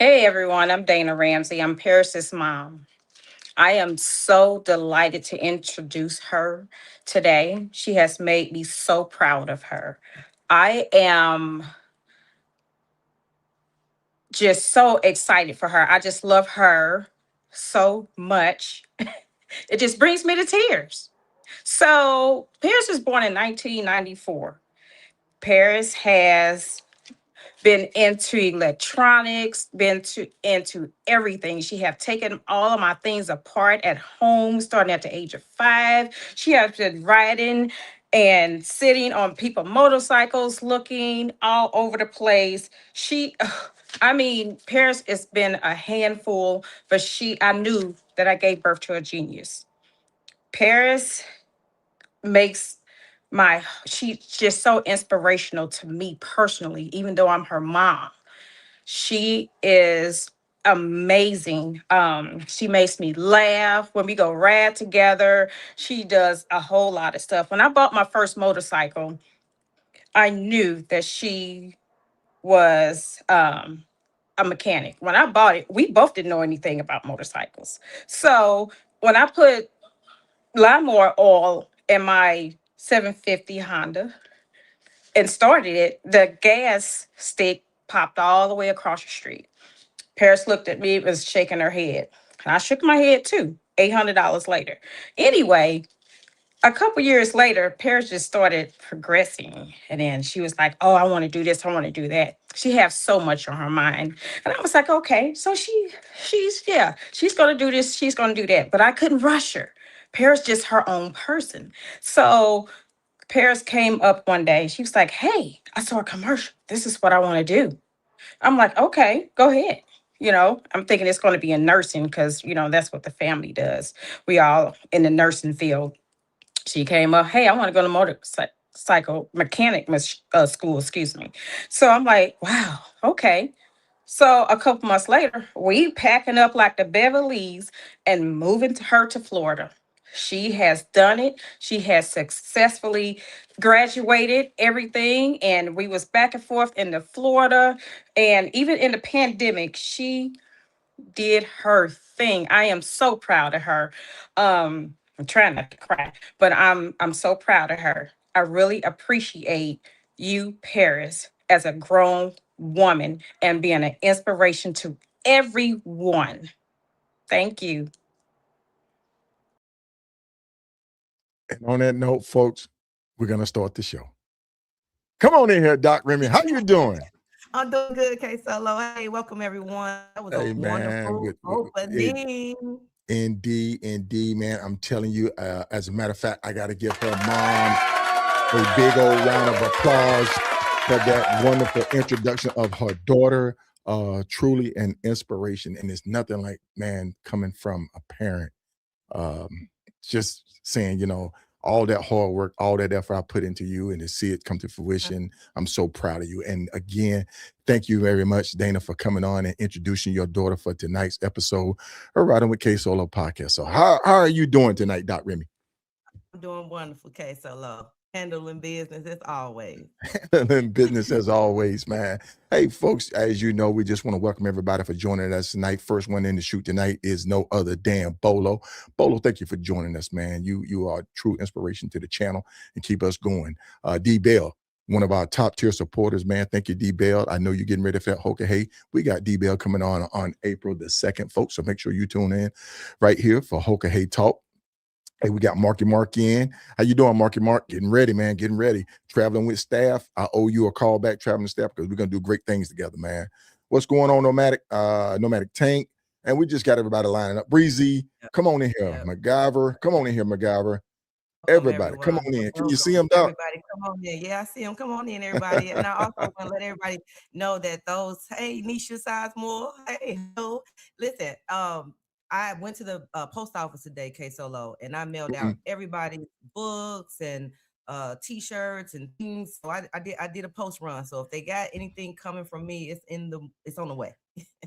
Hey everyone, I'm Dana Ramsey. I'm Paris's mom. I am so delighted to introduce her today. She has made me so proud of her. I am just so excited for her. I just love her so much. It just brings me to tears. So, Paris was born in 1994. Paris has been into electronics, been to into everything. She have taken all of my things apart at home, starting at the age of 5. She has been riding and sitting on people motorcycles, looking all over the place. I mean, Paris has been a handful, but I knew that I gave birth to a genius. Paris makes she's just so inspirational to me personally, even though I'm her mom. She is amazing. She makes me laugh when we go ride together. She does a whole lot of stuff. When I bought my first motorcycle, I knew that she was a mechanic. When I bought it, we both didn't know anything about motorcycles. So when I put lawnmower oil in my 750 Honda and started it, the gas stick popped all the way across the street. Paris looked at me, was shaking her head. And I shook my head too, $800 later. Anyway, a couple years later, Paris just started progressing. And then she was like, oh, I want to do this, I want to do that. She has so much on her mind. And I was like, okay, so she's gonna do this, she's gonna do that. But I couldn't rush her. Paris just her own person. So Paris came up one day. She was like, hey, I saw a commercial. This is what I want to do. I'm like, okay, go ahead. I'm thinking it's going to be in nursing because, that's what the family does. We all in the nursing field. She came up, hey, I want to go to motorcycle mechanic school, excuse me. So I'm like, wow, okay. So a couple months later, we packing up like the Beverleys and moving her to Florida. She has done it. She has successfully graduated everything, and we was back and forth into Florida. And even in the pandemic, she did her thing. I am so proud of her. I'm trying not to cry, but I'm so proud of her. I really appreciate you, Paris, as a grown woman and being an inspiration to everyone. Thank you. And on that note, folks, we're gonna start the show. Come on in here, Doc Remy. How you doing? I'm doing good, KSolo. Hey, welcome everyone. That was a Hey man, wonderful opening. indeed, man. I'm telling you, as a matter of fact, I gotta give her mom a big old round of applause for that wonderful introduction of her daughter. Truly an inspiration, and it's nothing like, man, coming from a parent. Just saying, all that hard work, all that effort I put into you, and to see it come to fruition, I'm so proud of you. And again, thank you very much, Dana, for coming on and introducing your daughter for tonight's episode of Riding with KSolo podcast. So how are you doing tonight, Doc Remy? I'm doing wonderful, KSolo. Handling business as always. In business as always, man. Hey, folks, as you know, we just want to welcome everybody for joining us tonight. First one in the shoot tonight is no other than Bolo. Bolo, thank you for joining us, man. You are a true inspiration to the channel and keep us going. D Bell, one of our top tier supporters, man. Thank you, D Bell. I know you're getting ready for that Hoka. Hey, we got D Bell coming on April the 2nd, folks. So make sure you tune in right here for Hoka Hey Talk. Hey, we got Marky Mark in. How you doing, Marky Mark? Getting ready, man. Getting ready. Traveling with staff. I owe you a call back, traveling staff, because we're gonna do great things together, man. What's going on, Nomadic Tank? And we just got everybody lining up. Breezy, come on in here. Yep. MacGyver, come on in here, MacGyver. Welcome Everybody, come everyone. on in. Can you see Welcome them, Doc? everybody. Come on in. Yeah, I see them. Come on in, everybody. And I also want to let everybody know that those, hey, Nisha Sizemore, hey, no, listen, I went to the post office today, KSolo, and I mailed out everybody's books and t-shirts and things. So I did a post run. So if they got anything coming from me, it's on the way.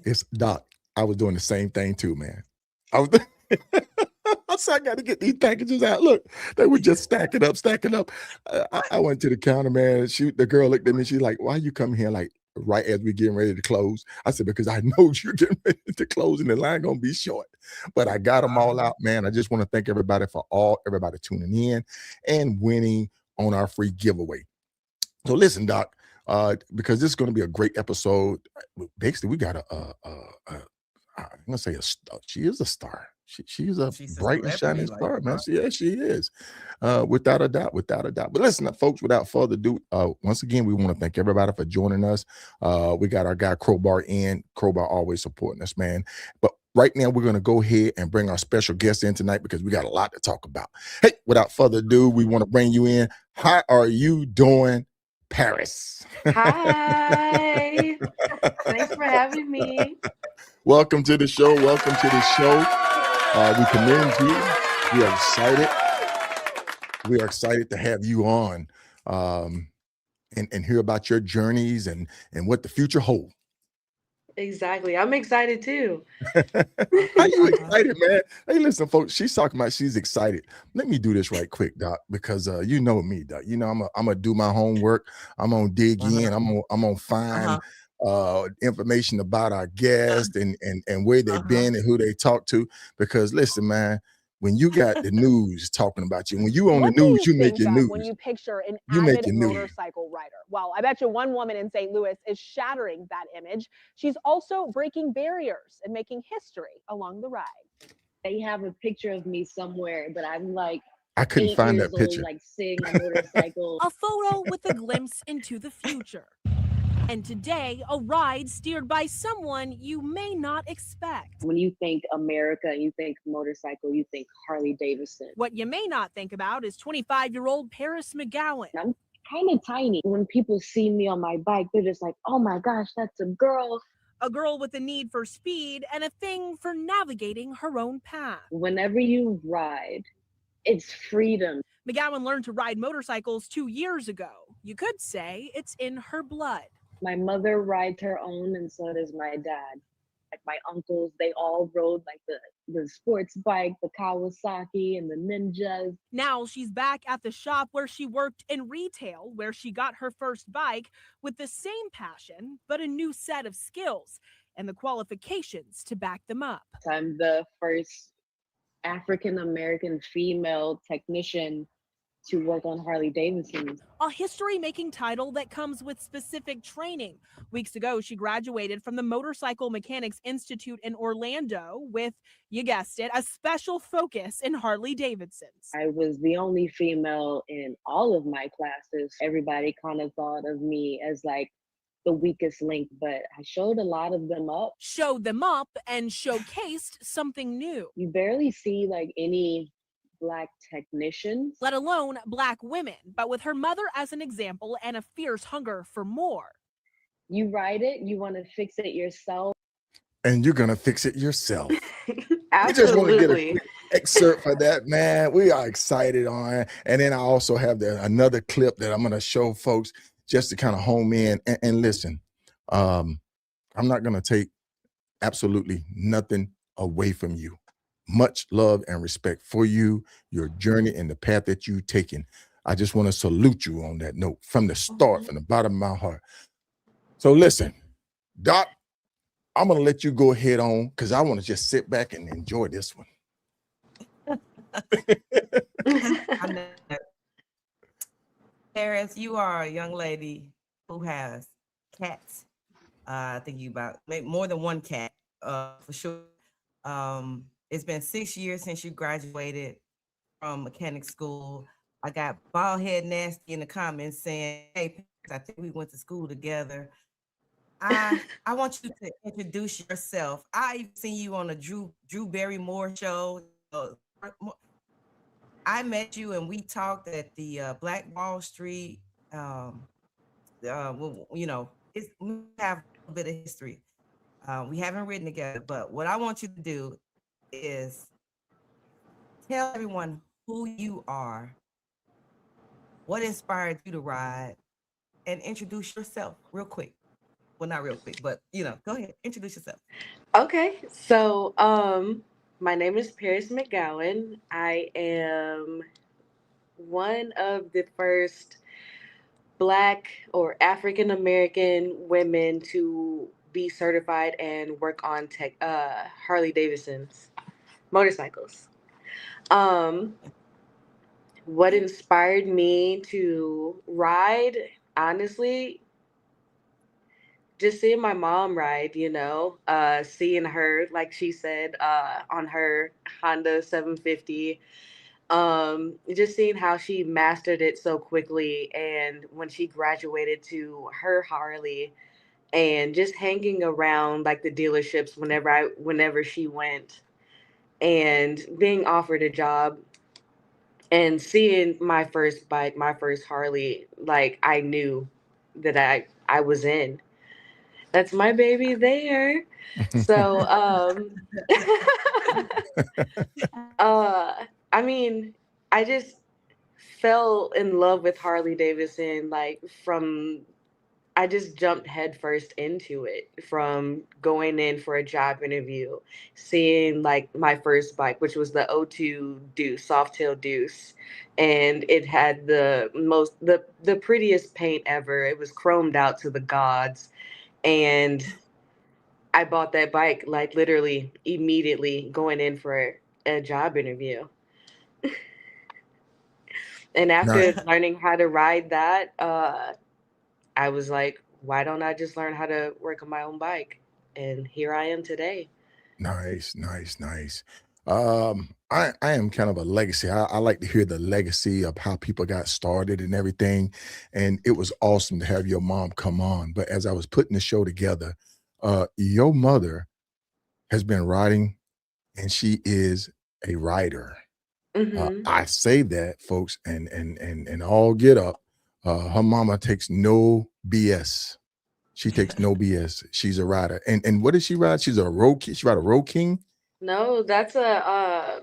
It's Doc. I was doing the same thing too, man. I was I said, I got to get these packages out. Look, they were just stacking up. I went to the counter, man. The girl looked at me. She's like, why you come here like right as we're getting ready to close. I said, because I know you're getting ready to close and the line gonna be short. But I got them all out, man. I just want to thank everybody for everybody tuning in and winning on our free giveaway. So listen, Doc, because this is going to be a great episode. Basically, we got I'm gonna say she is a star. She's a bright and shining star, man. She is. Without a doubt. But listen, folks, without further ado, once again, we want to thank everybody for joining us. We got our guy Crowbar in. Crowbar always supporting us, man. But right now, we're going to go ahead and bring our special guest in tonight because we got a lot to talk about. Hey, without further ado, we want to bring you in. How are you doing, Paris? Hi. Thanks for having me. Welcome to the show. We commend you. We are excited. We are excited to have you on and hear about your journeys and what the future holds. Exactly. I'm excited too. Are you excited, man? Hey, listen, folks, she's talking about she's excited. Let me do this right quick, Doc, because you know me, Doc. You know, I'm gonna do my homework. I'm gonna dig in. I'm gonna find information about our guests and where they've been and who they talk to. Because listen, man, when you got the news talking about you, when you on the news, you make your news. When you picture an avid motorcycle rider. Well, I bet you one woman in St. Louis is shattering that image. She's also breaking barriers and making history along the ride. They have a picture of me somewhere, but I'm like, I couldn't find that picture. Old, like sitting on a motorcycle. A photo with a glimpse into the future. And today, a ride steered by someone you may not expect. When you think America, you think motorcycle, you think Harley-Davidson. What you may not think about is 25-year-old Paris McGowan. I'm kind of tiny. When people see me on my bike, they're just like, oh my gosh, that's a girl. A girl with a need for speed and a thing for navigating her own path. Whenever you ride, it's freedom. McGowan learned to ride motorcycles 2 years ago. You could say it's in her blood. My mother rides her own, and so does my dad. Like my uncles, they all rode like the sports bike, the Kawasaki, and the Ninjas. Now she's back at the shop where she worked in retail, where she got her first bike with the same passion, but a new set of skills and the qualifications to back them up. I'm the first African-American female technician to work on Harley-Davidson. A history-making title that comes with specific training. Weeks ago, she graduated from the Motorcycle Mechanics Institute in Orlando with, you guessed it, a special focus in Harley-Davidsons. I was the only female in all of my classes. Everybody kind of thought of me as like the weakest link, but I showed a lot of them up. Showed them up and showcased something new. You barely see like any Black technicians, let alone Black women, but with her mother as an example and a fierce hunger for more. You ride it, you want to fix it yourself. And you're going to fix it yourself. Absolutely. We just want to get a quick excerpt for that, man. We are excited on it. And then I also have another clip that I'm going to show folks just to kind of home in and listen. I'm not going to take absolutely nothing away from you. Much love and respect for you, your journey, and the path that you've taken. I just want to salute you on that note from the start, from the bottom of my heart. So listen, Doc, I'm going to let you go ahead on because I want to just sit back and enjoy this one. Paris, you are a young lady who has cats. I think you about maybe more than one cat, for sure. It's been 6 years since you graduated from mechanic school. I got bald head nasty in the comments saying, hey, I think we went to school together. I want you to introduce yourself. I've seen you on a Drew Barrymore show. I met you and we talked at the Black Wall Street. You know, we have a bit of history. We haven't ridden together, but what I want you to do is tell everyone who you are, what inspired you to ride, and introduce yourself real quick. Well, not real quick, but you know, go ahead, introduce yourself. Okay, so my name is Paris McGowan. I am one of the first Black or African American women to be certified and work on Harley Davidson's motorcycles. Um, what inspired me to ride, honestly, just seeing my mom ride, seeing her, like she said, on her Honda 750, just seeing how she mastered it so quickly, and when she graduated to her Harley, and just hanging around like the dealerships whenever she went, and being offered a job, and seeing my first bike, my first Harley, like I knew that I was in. That's my baby there. So uh I mean, I just fell in love with Harley Davidson, like from I just jumped headfirst into it, from going in for a job interview, seeing like my first bike, which was the O2 Deuce, Softail Deuce, and it had the prettiest paint ever. It was chromed out to the gods, and I bought that bike like literally immediately going in for a job interview. And Nice. after learning how to ride that, I was like, why don't I just learn how to work on my own bike? And here I am today. Nice, nice, nice. I am kind of a legacy. I like to hear the legacy of how people got started and everything. And it was awesome to have your mom come on. But as I was putting the show together, your mother has been riding, and she is a rider. Hmm. I say that, folks, and all get up. Her mama takes no BS. She takes no BS. She's a rider. And what does she ride? She's a road king. She ride a road king No, that's a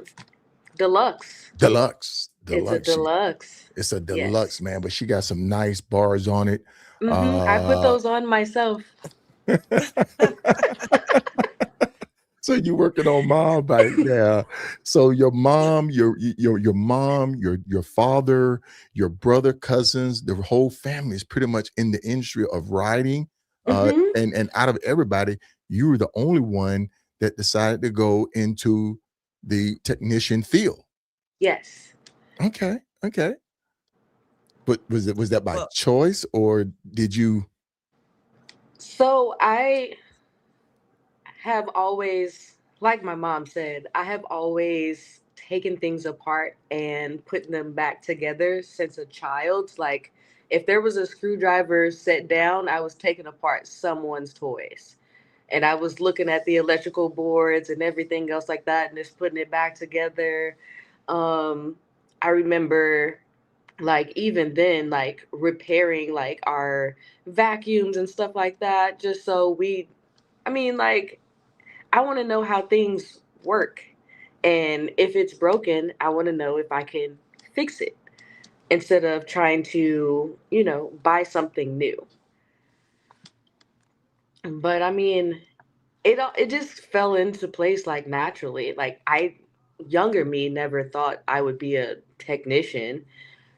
deluxe. deluxe. It's a Deluxe. deluxe. It's a deluxe, Yes. man. But she got some nice bars on it. I put Uh those on myself. So you working on mom bike, yeah. So your mom, your mom, your father, your brother, cousins, the whole family is pretty much in the industry of riding. Hmm. And out of everybody, you were the only one that decided to go into the technician field. Yes. Okay, okay. But was that by Well, choice, or did you? So I have always, like my mom said, I have always taken things apart and put them back together since a child. Like, if there was a screwdriver set down, I was taking apart someone's toys. And I was looking at the electrical boards and everything else like that, and just putting it back together. Um, I remember, like, even then, like repairing like our vacuums and stuff like that, just so I mean, like, I want to know how things work. And if it's broken, I want to know if I can fix it instead of trying to, buy something new. But I mean, it just fell into place like naturally. Like, younger me never thought I would be a technician,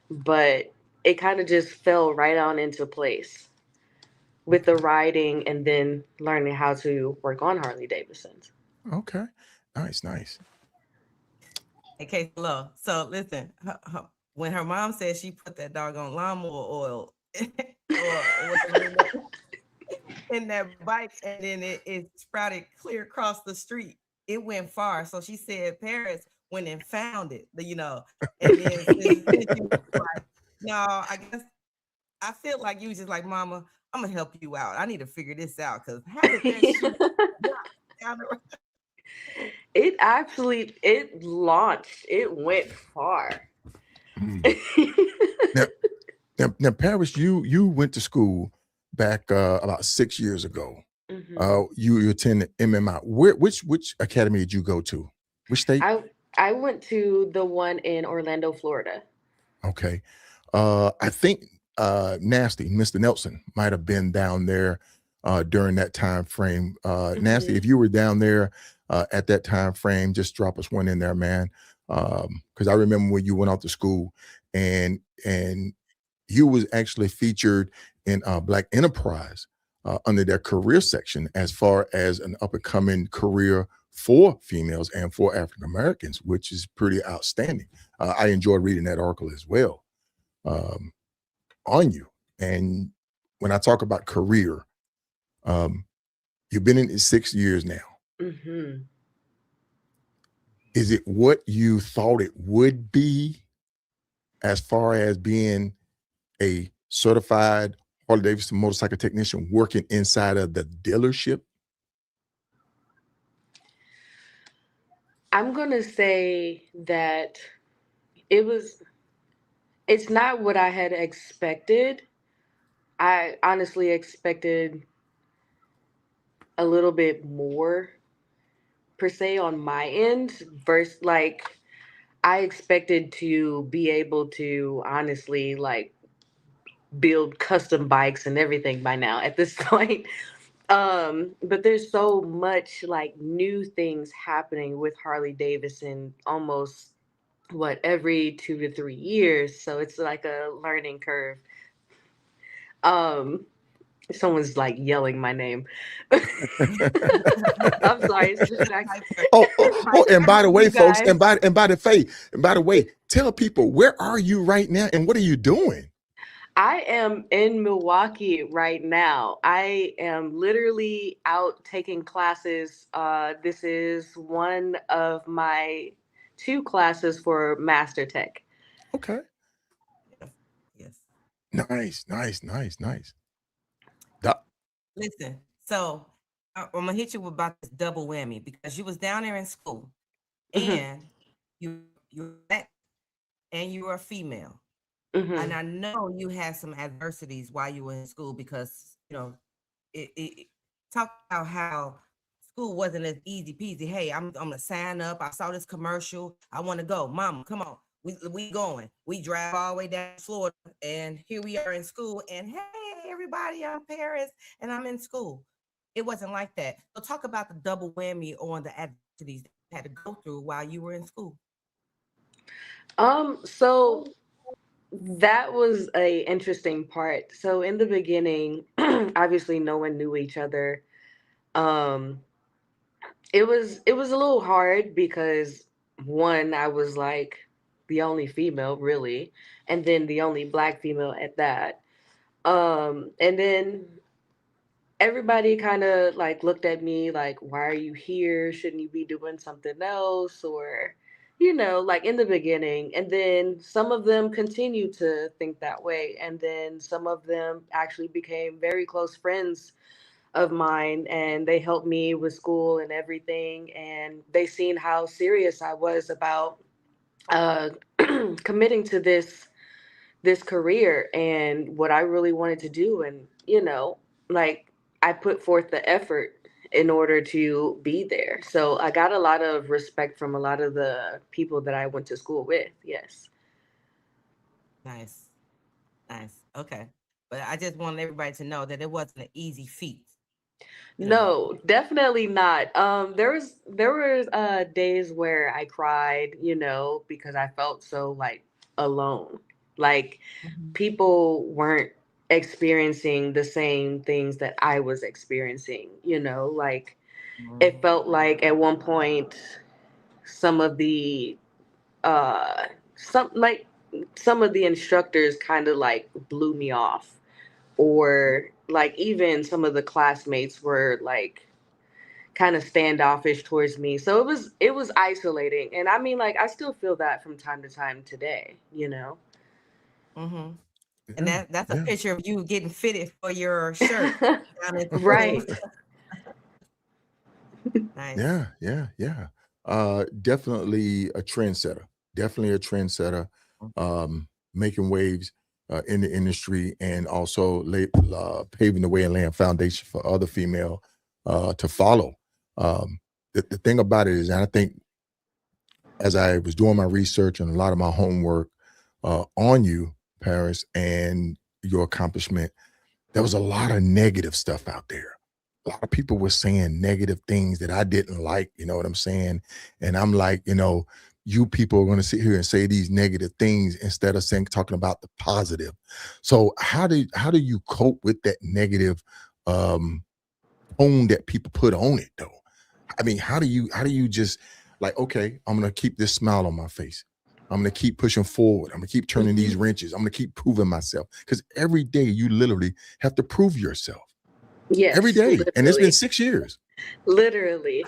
but it kind of just fell right on into place with the riding and then learning how to work on Harley Davidsons. Okay, nice, nice. okay, low. So listen, when her mom said she put that doggone lawnmower oil or whatever in that bike, and then it sprouted clear across the street. It went far. So she said Paris went and found it, and then she was like, no, I guess I feel like you was just like, Mama, I'm gonna help you out. I need to figure this out, because how did that shoot down the road? It launched. It went far. Mm. Now, Paris, you went to school back about 6 years ago. Hmm. You attended MMI. Which academy did you go to? Which state? I went to the one in Orlando, Florida. Okay. I think Nasty, Mr. Nelson, might have been down there during that time frame. Nasty, Hmm. if you were down there at that time frame, just drop us one in there, man. Because I remember when you went off to school, and you was actually featured in Black Enterprise under their career section as far as an up-and-coming career for females and for African Americans, which is pretty outstanding. I enjoyed reading that article as well on you. And when I talk about career, you've been in it 6 years now. Mm-hmm. Is it what you thought it would be as far as being a certified Harley-Davidson motorcycle technician working inside of the dealership? I'm going to say that it's not what I had expected. I honestly expected a little bit more per se on my end versus like I expected to be able to honestly like build custom bikes and everything by now at this point. But there's so much like new things happening with Harley Davidson almost every 2 to 3 years. So it's like a learning curve. Someone's like yelling my name. I'm sorry, it's distracting. And by the way, folks, and by the way, tell people, where are you right now and what are you doing? I am in Milwaukee right now. I am literally out taking classes. This is one of my 2 classes for Master Tech. Okay. Yes. Nice. Listen, so I'm gonna hit you about this double whammy because you was down there in school, and you're black and you are a female, and I know you had some adversities while you were in school because it talk about how school wasn't as easy peasy. Hey, I'm gonna sign up. I saw this commercial. I want to go. Mama, come on. We going. We drive all the way down to Florida, and here we are in school. And hey, everybody, I'm Paris, and I'm in school. It wasn't like that. So talk about the double whammy on the adversities that you had to go through while you were in school. So that was a interesting part. So in the beginning, obviously no one knew each other. It was a little hard because one, I was like the only female really, and then the only Black female at that. And then everybody kind of like looked at me like, why are you here? Shouldn't you be doing something else? Or, like in the beginning. And then some of them continued to think that way. And then some of them actually became very close friends of mine, and they helped me with school and everything. And they seen how serious I was about committing to this career and what I really wanted to do. And, like I put forth the effort in order to be there. So I got a lot of respect from a lot of the people that I went to school with. Yes. Nice. Okay. But I just want everybody to know that it wasn't an easy feat. No, definitely not. There was days where I cried, because I felt so like alone. Like people weren't experiencing the same things that I was experiencing, like it felt like at one point some of the some of the instructors kind of like blew me off, or like even some of the classmates were like kind of standoffish towards me. So it was isolating. And I mean, like I still feel that from time to time today, And that's a picture of you getting fitted for your shirt. Right. Nice. Yeah. Definitely a trendsetter. Making waves in the industry, and also paving the way and laying foundation for other female to follow. The thing about it is, and I think as I was doing my research and a lot of my homework on you, Paris, and your accomplishment, there was a lot of negative stuff out there. A lot of people were saying negative things that I didn't like, you know what I'm saying? And I'm like, you people are going to sit here and say these negative things instead of talking about the positive. So how do you cope with that negative tone that people put on it though? I mean, how do you just like, okay, I'm going to keep this smile on my face. I'm going to keep pushing forward. I'm going to keep turning these wrenches. I'm going to keep proving myself, because every day you literally have to prove yourself. Yes, Every day. literally. And it's been 6 years. Literally.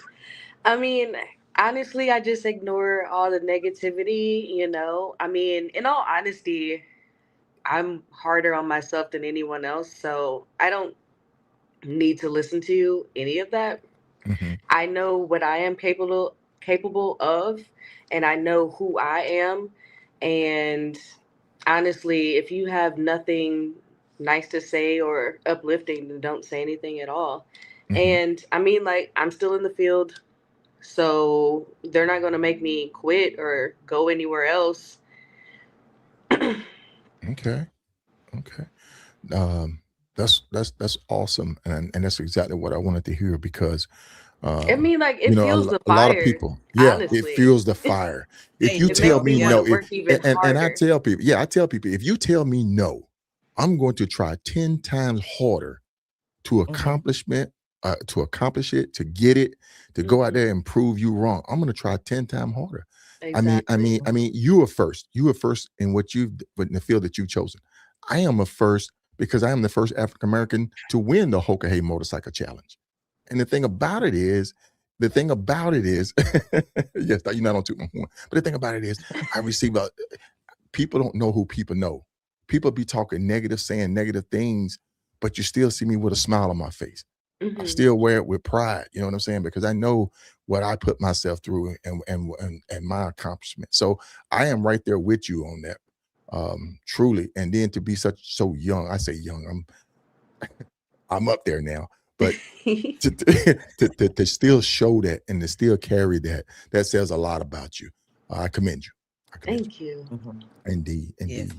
I mean, honestly, I just ignore all the negativity, you know. I mean, in all honesty, I'm harder on myself than anyone else, so I don't need to listen to any of that. Mm-hmm. I know what I am capable of, and I know who I am. And honestly, if you have nothing nice to say or uplifting, then don't say anything at all. Mm-hmm. And I mean, like, I'm still in the field, so they're not going to make me quit or go anywhere else. Okay. Okay. Um, that's awesome. And that's exactly what I wanted to hear, because I mean, like, you it know, fuels the a lot of fire, people, yeah, it honestly. fuels the fire. If There you you It tell makes go. me me want Yeah. to no, work even and I harder. tell people, yeah, I tell people, if you tell me no, I'm going to try 10 times harder to accomplish it, to get it, to go out there and prove you wrong. I'm going to try 10 times harder. Exactly. You are first. You are first in in the field that you've chosen. I am a first because I am the first African American to win the Hoka Motorcycle Challenge. And the thing about it is, yes, you're not on toot my horn, but the thing about it is, I receive people don't know who people know. People be talking negative, saying negative things, but you still see me with a smile on my face. I still wear it with pride. You know what I'm saying? Because I know what I put myself through and my accomplishment. So I am right there with you on that. Truly. And then to be so young, I say young, I'm up there now, but to still show that and to still carry that says a lot about you. I commend you. Thank you. Indeed. Yes.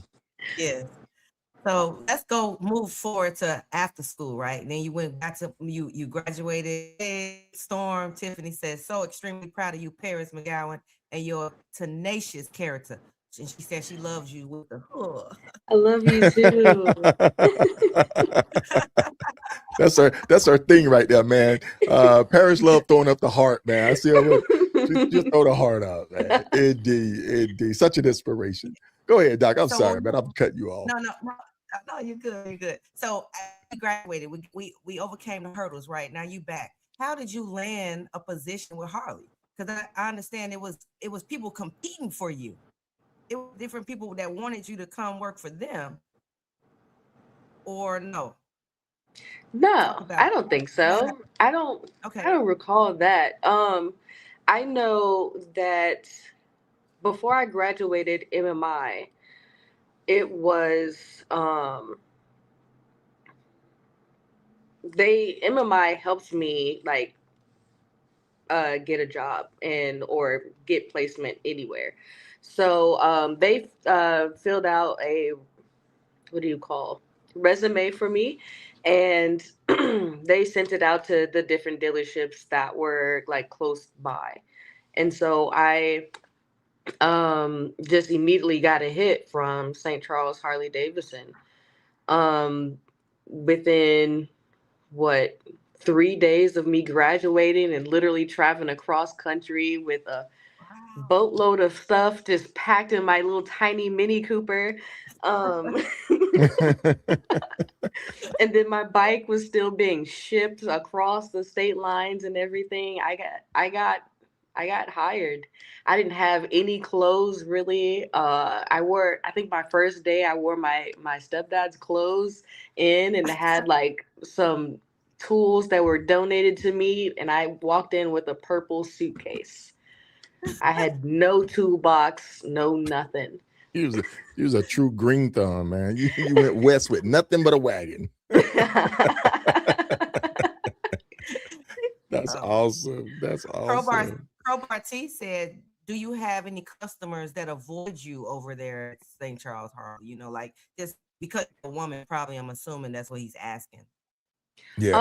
Yes. So let's go move forward to after school, right? And then you went back to you graduated. Hey, Storm Tiffany says, so extremely proud of you, Paris McGowan, and your tenacious character. And she said she loves you with the I love you too. That's her thing right there, man. Paris love throwing up the heart, man. I see her with just throw the heart out, man. Indeed. Such an inspiration. Go ahead, Doc. I'm sorry, man. I'm cutting you off. No, you're good. You're good. So you graduated. We overcame the hurdles, right? Now you back. How did you land a position with Harley? Because I understand it was people competing for you. It was different people that wanted you to come work for them, or no? No, I don't think so. I don't recall that. I know that before I graduated MMI, it was MMI helped me like get a job or get placement anywhere. So they filled out a, what do you call, resume for me, and they sent it out to the different dealerships that were like close by. And so I just immediately got a hit from St. Charles Harley-Davidson. Within what, 3 days of me graduating and literally traveling across country with a boatload of stuff just packed in my little tiny Mini Cooper. And then my bike was still being shipped across the state lines and everything. I got hired. I didn't have any clothes really. I think my first day I wore my stepdad's clothes in and had like some tools that were donated to me, and I walked in with a purple suitcase. I had no toolbox, no nothing. He was a true green thumb, man. You went west with nothing but a wagon. That's awesome. That's awesome. Crowbar T said, do you have any customers that avoid you over there at St. Charles Harley? You know, like just because you're a woman, probably I'm assuming that's what he's asking. Yeah.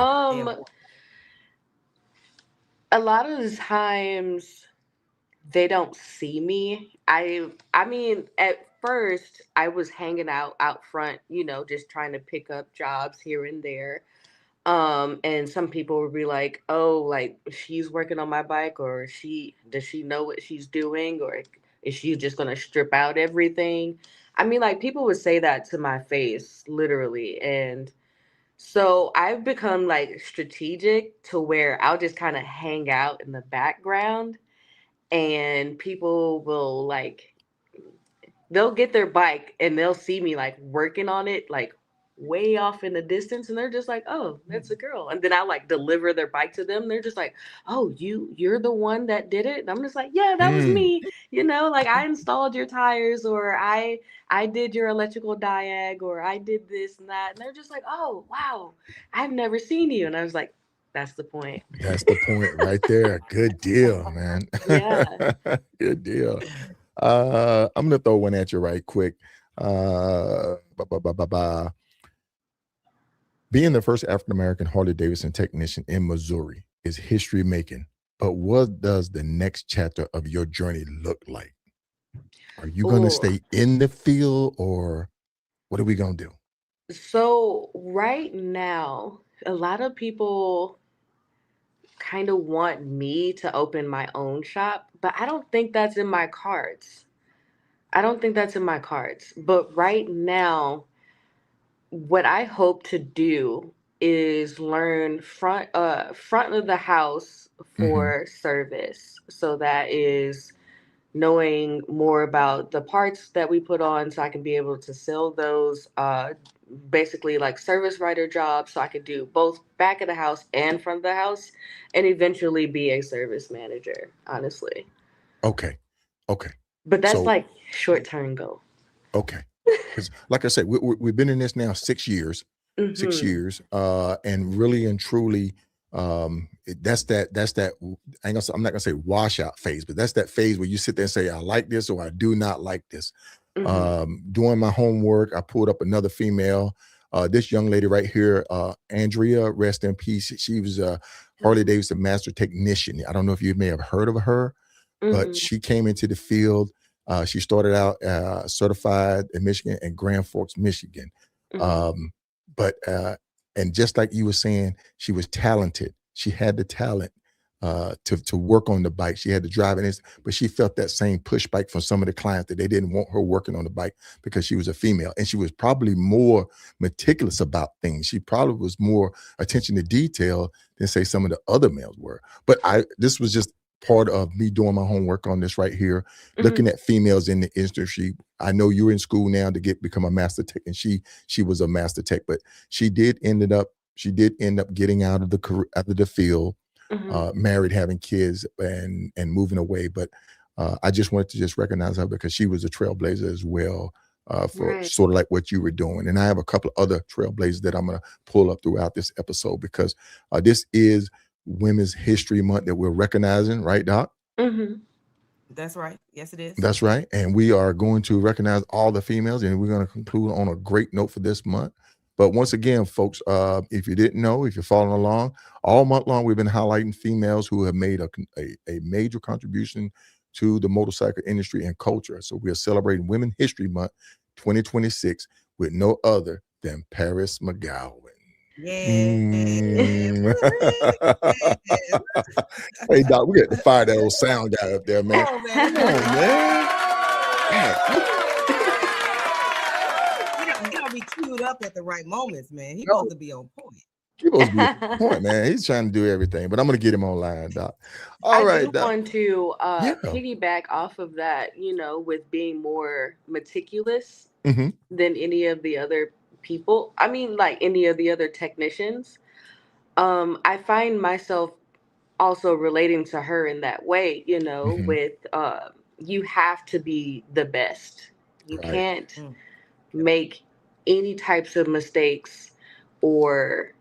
A lot of the times they don't see me. I mean, at first I was hanging out front, just trying to pick up jobs here and there. And some people would be like, "Oh, like she's working on my bike, or does she know what she's doing, or is she just gonna strip out everything?" I mean, like people would say that to my face, literally, and so I've become like strategic to where I'll just kind of hang out in the background, and people will like they'll get their bike and they'll see me like working on it like way off in the distance, and they're just like, "Oh, that's a girl." And then I like deliver their bike to them. They're just like, "Oh, you're the one that did it?" And I'm just like, "Yeah, that was Mm, me. Like I installed your tires, or I did your electrical diag, or I did this and that." And they're just like, "Oh, wow. I've never seen you." And I was like, "That's the point." that's the point right there. Good deal, man. Yeah. Good deal. I'm gonna throw one at you right quick. Ba, ba, ba, ba, ba. Being the first African American Harley Davidson technician in Missouri is history making. But what does the next chapter of your journey look like? Are you going to Oh, stay in the field, or what are we going to do? so right now, a lot of people kind of want me to open my own shop, but I don't think that's in my cards. I don't think that's in my cards. But right now, what I hope to do is learn front of the house Hmm. for service. So that is knowing more about the parts that we put on, so I can be able to sell those, basically like service writer jobs, so I could do both back of the house and front of the house, and eventually be a service manager, honestly. Okay. Okay. But that's So, like short term goal. okay. Because, like I said, we've been in this now 6 years, six Hmm. years, and really and truly, that's that. I'm not gonna say washout phase, but that's that phase where you sit there and say, I like this or I do not like this. Hmm. Doing my homework, I pulled up another female. This young lady right here, Andrea, rest in peace. She was a Harley Davidson master technician. I don't know if you may have heard of her, but Hmm. she came into the field. She started out certified in Michigan and Grand Forks, Michigan. Hmm. Um, but and just like you were saying, she was talented. She had the talent to work on the bike. She had to drive it, but she felt that same pushback from some of the clients that they didn't want her working on the bike because she was a female, and she was probably more meticulous about things. She probably was more attention to detail than say some of the other males were. But this was just part of me doing my homework on this right here, looking Hmm. at females in the industry. I know you're in school now to become a master tech, and she was a master tech, but she did end up getting out of the career, out of the field, Hmm. married, having kids, and moving away. But I just wanted to just recognize her because she was a trailblazer as well, for Right. sort of like what you were doing. And I have a couple of other trailblazers that I'm going to pull up throughout this episode because this is Women's History Month that we're recognizing, right, Doc? Hmm. That's right. Yes, it is. That's right. And we are going to recognize all the females, and we're going to conclude on a great note for this month. But once again, folks, if you didn't know, if you're following along, all month long, we've been highlighting females who have made a major contribution to the motorcycle industry and culture. So we are celebrating Women's History Month 2026 with no other than Paris McGowan. Yeah. Mm. Yes. Hey, Doc, we got to fire that old sound guy up there, Come man. on, man. Come on, man. God, You gotta be queued up at the right moments, man. He no, supposed to be on point. he supposed to be on point, man. He's trying to do everything, but I'm going to get him online, Doc. All I right, do Doc. want to Yeah. piggyback off of that, with being more meticulous Hmm. than any of the other people. I mean, like any of the other technicians. I find myself also relating to her in that way, Hmm. with you have to be the best. You Right. can't Mm. Yep. make any types of mistakes, or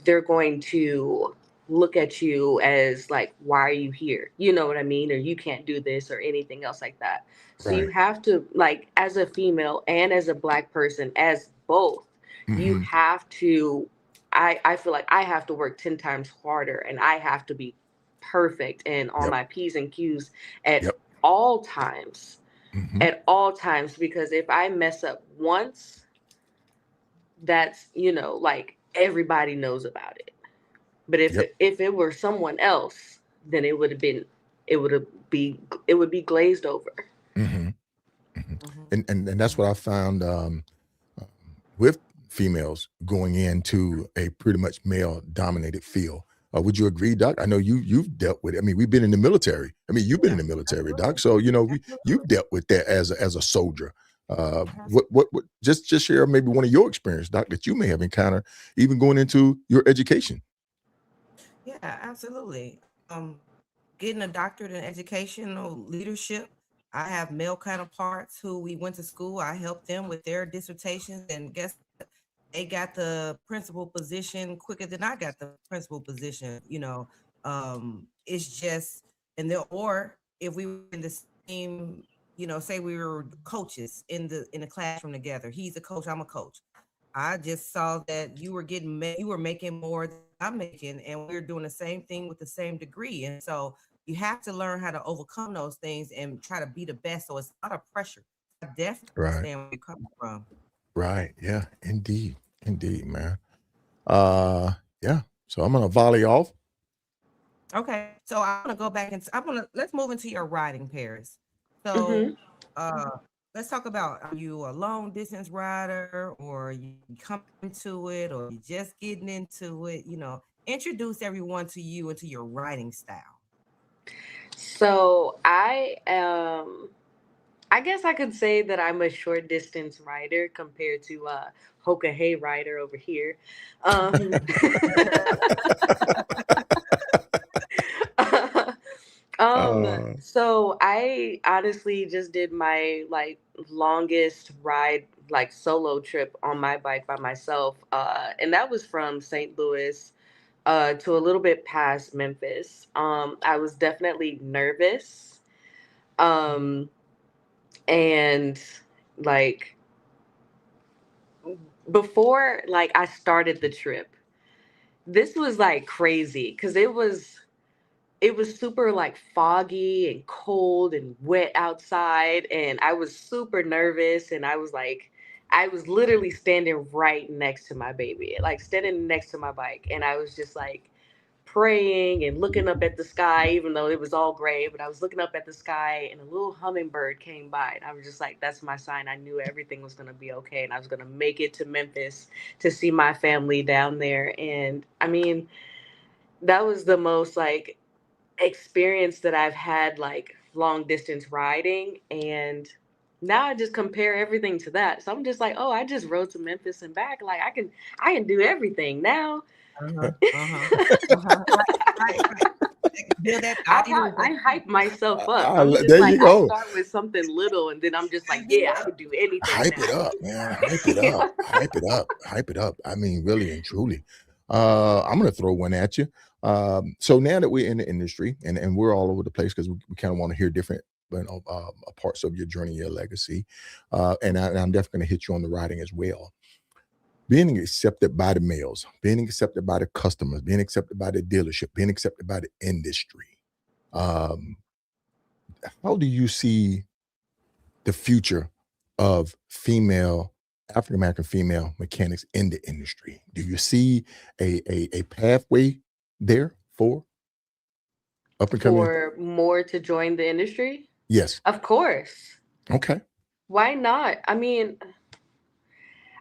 they're going to look at you as like, why are you here? You know what I mean? Or you can't do this or anything else like that. So you Right. have to, like, as a female and as a black person, as both, you Hmm. have to, I feel like I have to work 10 times harder, and I have to be perfect and on Yep. my P's and Q's at Yep. all times. Mhm. At all times, because if I mess up once, that's, like everybody knows about it. But Yep. if it were someone else, then it would be glazed over. Mhm. Mhm. Mhm. And that's what I found with females going into a pretty much male dominated field. Would you agree, Doc? I know you've dealt with it. I mean, we've been in the military. I mean, you've been in the military, Doc. So you've dealt with that as a soldier. What just share maybe one of your experience, Doc, that you may have encountered even going into your education. Yeah, absolutely. Getting a doctorate in educational leadership. I have male counterparts who we went to school. I helped them with their dissertations, and guess what? They got the principal position quicker than I got the principal position. It's just, or if we were in the same, say we were coaches in the classroom together. He's a coach, I'm a coach. I just saw that you were making more than I'm making, and we're doing the same thing with the same degree. And so you have to learn how to overcome those things and try to be the best. So it's not a pressure. I definitely Right. understand where you're coming from. Right. Yeah. Indeed, man. Yeah. So I'm gonna volley off. Okay, so I want to go back and let's move into your riding, Paris. So, Mm-hmm. let's talk about, are you a long distance rider, or you come into it, or you just getting into it? Introduce everyone to you and to your riding style. So I guess I could say that I'm a short distance rider compared to Hoka Hay rider over here. Um, Uh, so I honestly just did my longest ride, solo trip on my bike by myself. And that was from St. Louis to a little bit past Memphis. I was definitely nervous. Um, and like before I started the trip, this was crazy because it was super foggy and cold and wet outside, and I was super nervous, and I was literally standing right next to my baby, standing next to my bike, and I was just praying and looking up at the sky, even though it was all gray, but I was looking up at the sky, and a little hummingbird came by, and I was just that's my sign. I knew everything was going to be okay, and I was going to make it to Memphis to see my family down there. And I mean, that was the most experience that I've had long distance riding. And now I just compare everything to that. So I'm just oh, I just rode to Memphis and back. I can do everything now. Right. Build that I hype myself up. I'm just there you I go. start with something little, and then I'm just yeah, I could do anything Hype now. it up, man. Hype it up. Hype it up. Hype it up. I mean, really and truly. I'm gonna throw one at you. So now that we're in the industry and we're all over the place because we kind of want to hear different parts of your journey, your legacy. And I'm definitely gonna hit you on the riding as well. Being accepted by the males, being accepted by the customers, being accepted by the dealership, being accepted by the industry. Um, how do you see the future of African American female mechanics in the industry? Do you see a pathway there for up and coming? For more to join the industry? Yes. Of course. Okay. Why not? I mean,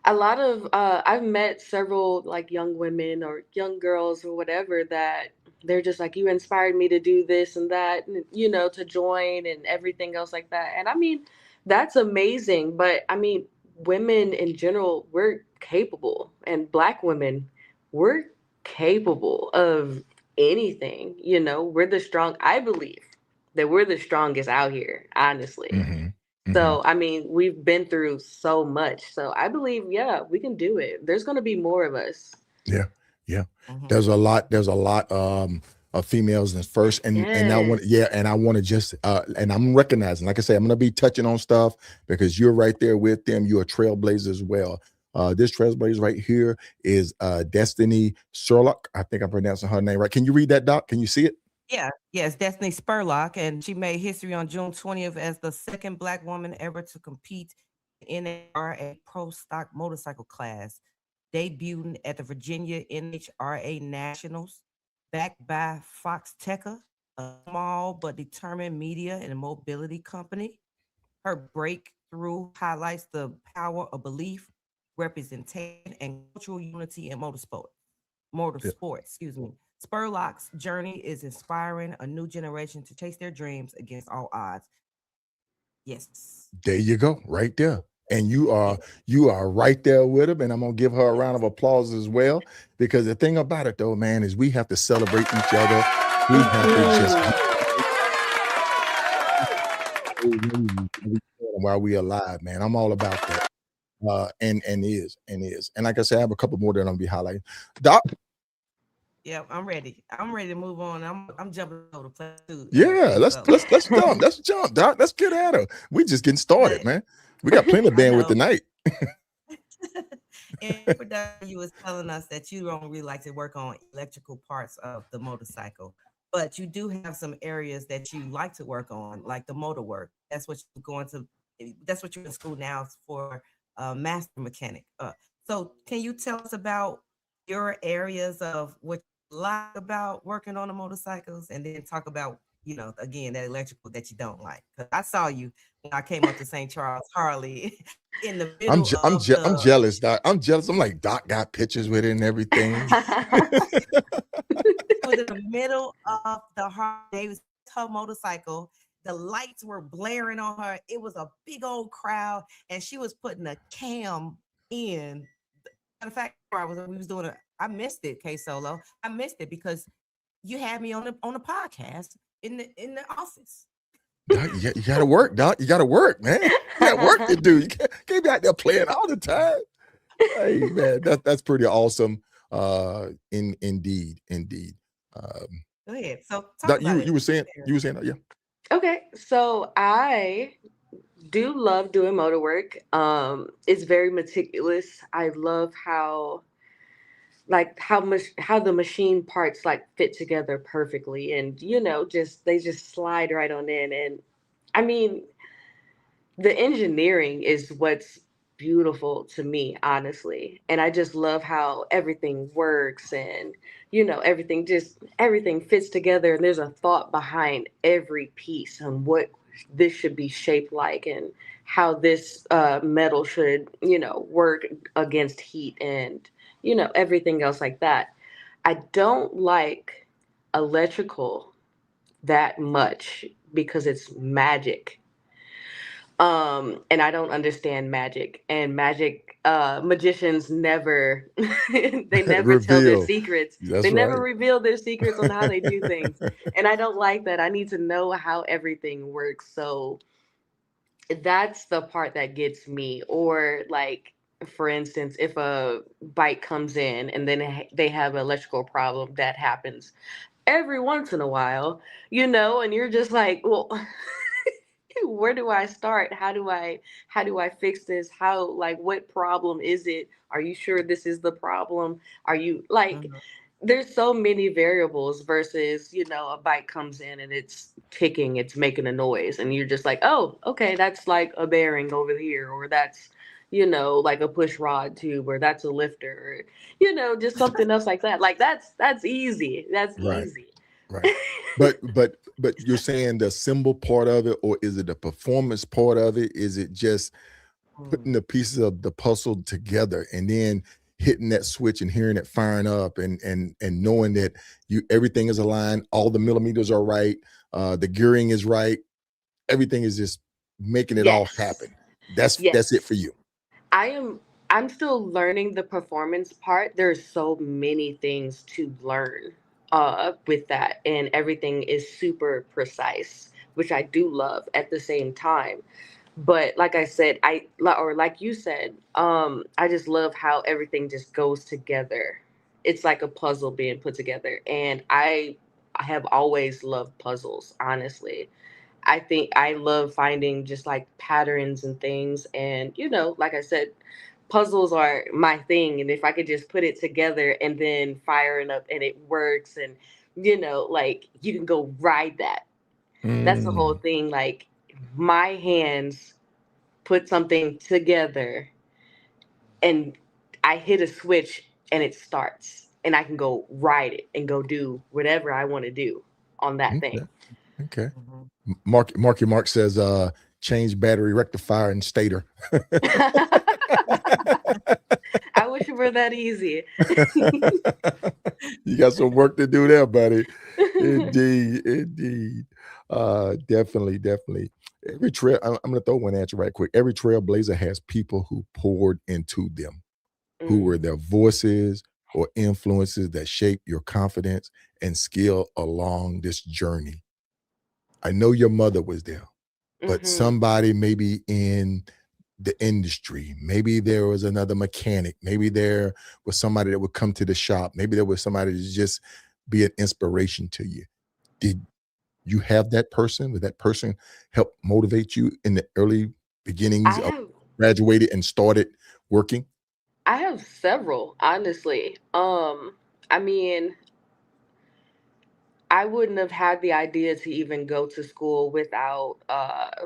a lot of I've met several young women or young girls or whatever that they're just you inspired me to do this and that, and, to join and everything else like that. And I mean, that's amazing. But I mean, women in general, we're capable, and Black women, we're capable of anything. We're the strong. I believe that we're the strongest out here, honestly. Mm-hmm. So, I mean, we've been through so much. So I believe, yeah, we can do it. There's going to be more of us. Yeah. There's a lot of females in first, and I want to just and I'm recognizing, like I say, I'm going to be touching on stuff because you're right there with them. You're a trailblazer as well. This trailblazer right here is Dystany Spurlock. I think I'm pronouncing her name right. Can you read that, Doc? Can you see it? Yes, Dystany Spurlock, and she made history on June 20th as the second Black woman ever to compete in NHRA Pro Stock Motorcycle class, debuting at the Virginia NHRA Nationals, backed by Fox Teca, a small but determined media and mobility company. Her breakthrough highlights the power of belief, representation, and cultural unity in Yeah. motorsports, excuse me. Spurlock's journey is inspiring a new generation to chase their dreams against all odds. Yes. There you go, right there. And you Yeah. are right there with him. And I'm gonna give her a round of applause as well. Because the thing about it though, man, is we have to celebrate each other. We have to just while we alive, man. I'm all about that. And is. And like I said, I have a couple more that I'm gonna be highlighting. Doc. Yeah, I'm ready. I'm ready to move on. I'm jumping over the place too. Yeah, let's jump. Let's jump, Doc. Let's get at her. We just getting started, man. We got plenty of bandwidth tonight. And for that, you was telling us that you don't really like to work on electrical parts of the motorcycle, but you do have some areas that you like to work on, like the motor work. That's what you're going to. That's what you're in school now for, master mechanic. So can you tell us about your areas of what you like about working on the motorcycles, and then talk about, again, that electrical that you don't like? Because I saw you when I came up to St. Charles Harley in the middle I'm of jealous, Doc. I'm jealous. I'm like, Doc got pictures with it and everything. it was in the middle of the Harley-Davidson, her motorcycle. The lights were blaring on her. It was a big old crowd, and she was putting a cam in. Matter of fact, we was doing I missed it, KSolo. I missed it because you had me on the podcast in the office. Doc, you got to work, Doc. You got to work, man. You got work to do. You can't be out there playing all the time. Hey, man, that's pretty awesome. Indeed. Go ahead. So Doc, you were saying, yeah. Okay, so I do love doing motor work. It's very meticulous. I love how how the machine parts like fit together perfectly, and they just slide right on in. And I mean, the engineering is what's beautiful to me, honestly. And I just love how everything works, and everything fits together, and there's a thought behind every piece and what this should be shaped like, and how this metal should work against heat, and everything else like that. I don't like electrical that much because it's magic. And I don't understand magic, and magicians never they never tell their Reveal. secrets. That's They never right. reveal their secrets on how they do things. And I don't like that. I need to know how everything works. So that's the part that gets me. Or like, for instance, if a bike comes in and then they have an electrical problem that happens every once in a while, and you're just like, well, where do I start? How do I fix this? What problem is it? Are you sure this is the problem? Are you like, Mhm. there's so many variables versus, a bike comes in and it's ticking, it's making a noise, and you're just like, oh, okay, that's like a bearing over here, or that's, like a push rod tube, or that's a lifter, or, just something else like that. Like that's easy. That's Right. easy. Right. But you're saying the symbol part of it, or is it the performance part of it? Is it just putting the pieces of the puzzle together and then hitting that switch and hearing it firing up, and knowing that everything is aligned, all the millimeters are right, the gearing is right, everything is just making it all happen. That's it for you. I'm still learning the performance part. There's so many things to learn with that, and everything is super precise, which I do love at the same time. But like I said, or like you said, I just love how everything just goes together. It's like a puzzle being put together, and I have always loved puzzles, honestly. I think I love finding just like patterns and things. And, like I said, puzzles are my thing. And if I could just put it together and then fire it up and it works, and you know, like you can go ride that. That's the whole Mm. thing. Like my hands put something together and I hit a switch and it starts and I can go ride it and go do whatever I want to do on that thing. Okay. Okay. Mhm. Marky Mark says, change battery, rectifier, and stator. I wish it were that easy. You got some work to do there, buddy. Indeed, indeed. Definitely. Every trail, I'm gonna throw one at you right quick. Every trailblazer has people who poured into them, who were Mm, their voices or influences that shape your confidence and skill along this journey. I know your mother was there, but mhm. somebody maybe in the industry, maybe there was another mechanic, maybe there was somebody that would come to the shop, maybe there was somebody to just be an inspiration to you. Did you have that person? Would that person help motivate you in the early I beginnings of have graduated and started working? I have several, honestly. I mean, I wouldn't have had the idea to even go to school without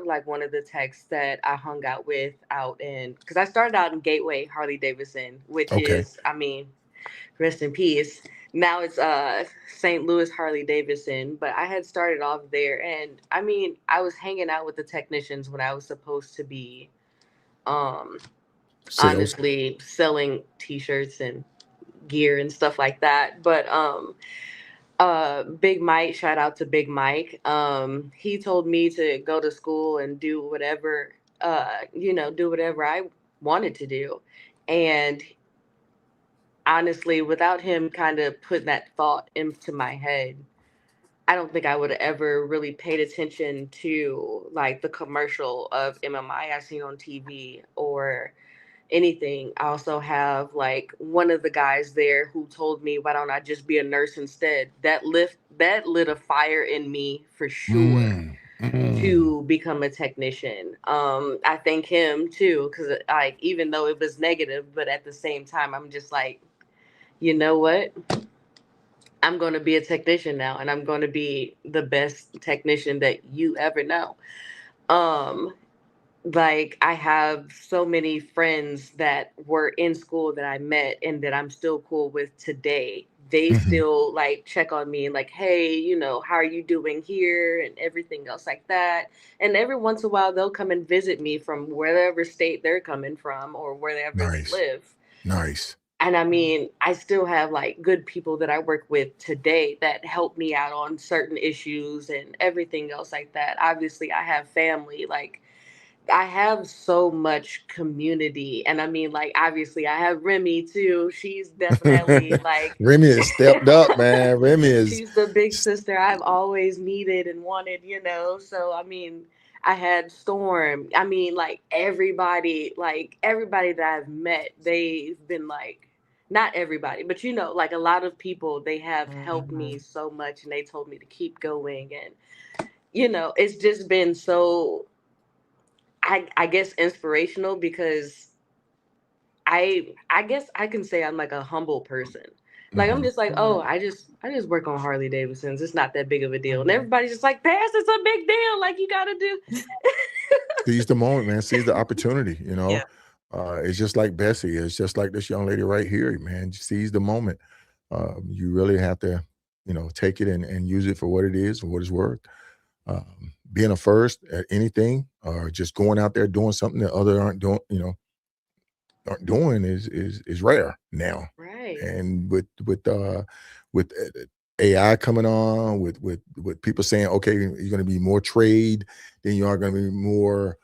like one of the techs that I hung out with out in, because I started out in Gateway Harley Davidson, which Okay. is, I mean, rest in peace. Now it's St. Louis Harley Davidson, but I had started off there, and I mean, I was hanging out with the technicians when I was supposed to be um Sales. honestly selling t-shirts and gear and stuff like that. But Big Mike, shout out to Big Mike. He told me to go to school and do whatever you know, do whatever I wanted to do. And honestly, without him kind of putting that thought into my head, I don't think I would have ever really paid attention to like the commercial of MMI I seen on TV or anything. I also have like one of the guys there who told me, why don't I just be a nurse instead? That lit a fire in me for sure Mm, mm. to become a technician. I thank him too, because like even though it was negative, but at the same time, I'm just like, you know what? I'm going to be a technician now, and I'm going to be the best technician that you ever know. Um, like I have so many friends that were in school that I met and that I'm still cool with today. They Mhm. still like check on me and like, hey, you know, how are you doing here and everything else like that. And every once in a while they'll come and visit me from wherever state they're coming from or wherever they Nice. live. Nice. And I mean, I still have like good people that I work with today that help me out on certain issues and everything else like that. Obviously, I have family. Like I have so much community. And I mean, like, obviously, I have Remy too. She's definitely like, Remy has stepped up, man. Remy is she's the big sister I've always needed and wanted, you know? So, I mean, I had Storm. I mean, like, everybody that I've met, they've been like, not everybody, but you know, like a lot of people, they have helped me Mhm. so much and they told me to keep going. And, you know, it's just been so I guess inspirational because I guess I can say I'm like a humble person. Like I'm mhm. just like, Mhm. oh, I just work on Harley Davidsons. It's not that big of a deal. And Mhm. everybody's just like, Paris, it's a big deal. Like you gotta do. Seize the moment, man. Seize the opportunity, you Yeah. know. It's just like Bessie. It's just like this young lady right here, man. Just seize the moment. You really have to, take it and use it for what it is and what it's worth. Being a first at anything or just going out there doing something that other aren't doing is rare now. Right. And with AI coming on, with people saying, okay, you're going to be more trade than you are going to be more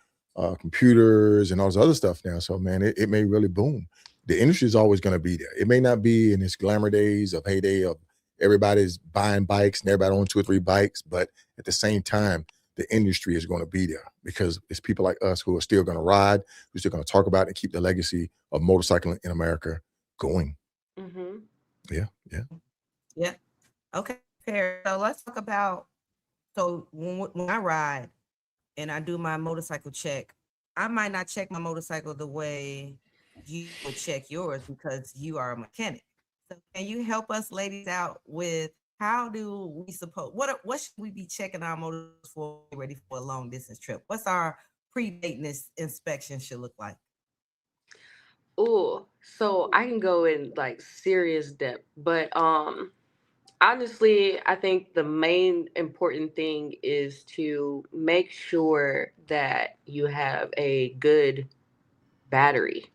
computers and all this other stuff now. So man, it may really boom. The industry is always going to be there. It may not be in its glamour days of heyday of everybody's buying bikes and everybody on 2 or 3 bikes, but at the same time, the industry is going to be there because it's people like us who are still going to ride, who's still going to talk about it and keep the legacy of motorcycling in America going. Mm-hmm. Yeah, yeah. Yeah. Okay. Fair. So let's talk about so when I ride and I do my motorcycle check, I might not check my motorcycle the way you would check yours because you are a mechanic. So can you help us ladies out with how do we suppose what should we be checking our motors for ready for a long distance trip? What's our pre-maintenance inspection should look like? Ooh, so I can go in like serious depth, but honestly, I think the main important thing is to make sure that you have a good battery.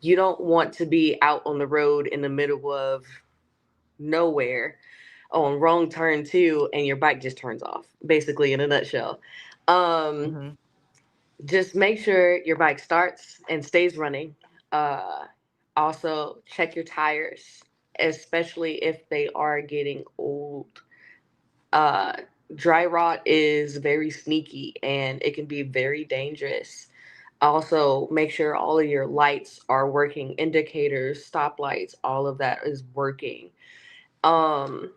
You don't want to be out on the road in the middle of nowhere on wrong turn two and your bike just turns off, basically in a nutshell. Um, Mm-hmm. just make sure your bike starts and stays running. Uh, Also, check your tires, especially if they are getting old. Uh, Dry rot is very sneaky and it can be very dangerous. Also, make sure all of your lights are working, indicators, stoplights, all of that is working. Um,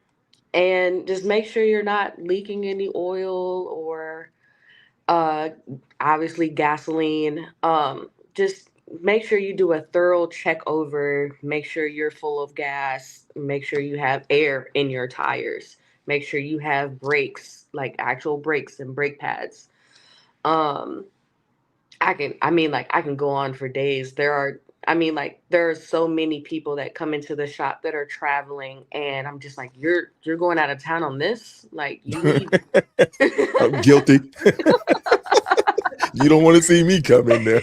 and just make sure you're not leaking any oil or uh obviously gasoline. Just make sure you do a thorough check over, make sure you're full of gas, make sure you have air in your tires, make sure you have brakes, like actual brakes and brake pads. um I can go on for days. There are so many people that come into the shop that are traveling and I'm just like, you're going out of town on this? Like you need I'm guilty. You don't want to see me come in there.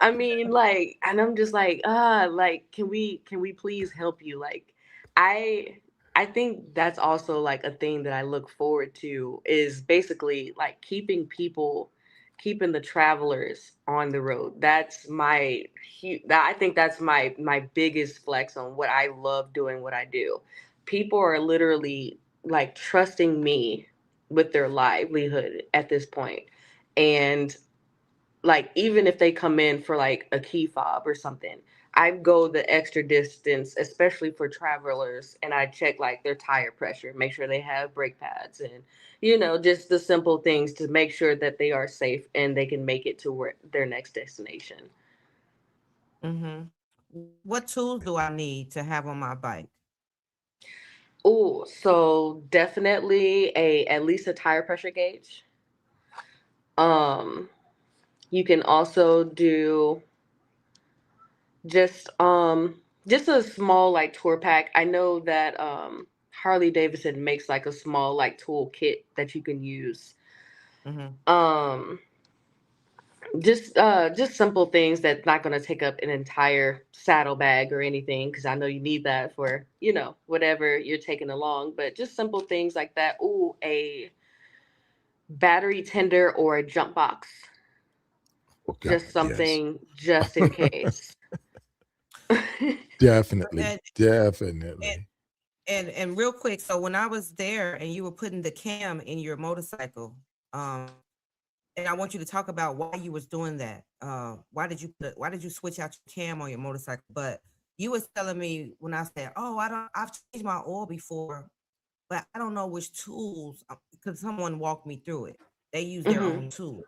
And I'm just like, can we please help you? Like, I think that's also like a thing that I look forward to is basically like keeping the travelers on the road. I think that's my biggest flex on what I love doing what I do. People are literally like trusting me with their livelihood at this point. And like even if they come in for like a key fob or something, I go the extra distance, especially for travelers, and I check like their tire pressure, make sure they have brake pads, and just the simple things to make sure that they are safe and they can make it to their next destination. Mm-hmm. What tools do I need to have on my bike? Oh, so definitely a at least a tire pressure gauge. Um, you can also do just just a small like tour pack. I know that Harley Davidson makes like a small like tool kit that you can use. Mm-hmm. Um just simple things that's not going to take up an entire saddlebag or anything because I know you need that for, whatever you're taking along, but just simple things like that. Ooh, a battery tender or a jump box. Oh, God, Just yes. something just in case. Definitely. And, and Definitely. and real quick, so when I was there and you were putting the cam in your motorcycle, um, and I want you to talk about why you was doing that. Why did you switch out your cam on your motorcycle? But you was telling me when I said, "Oh, I've changed my oil before, but I don't know which tools," because someone walked me through it. They use their Hmm. own tool,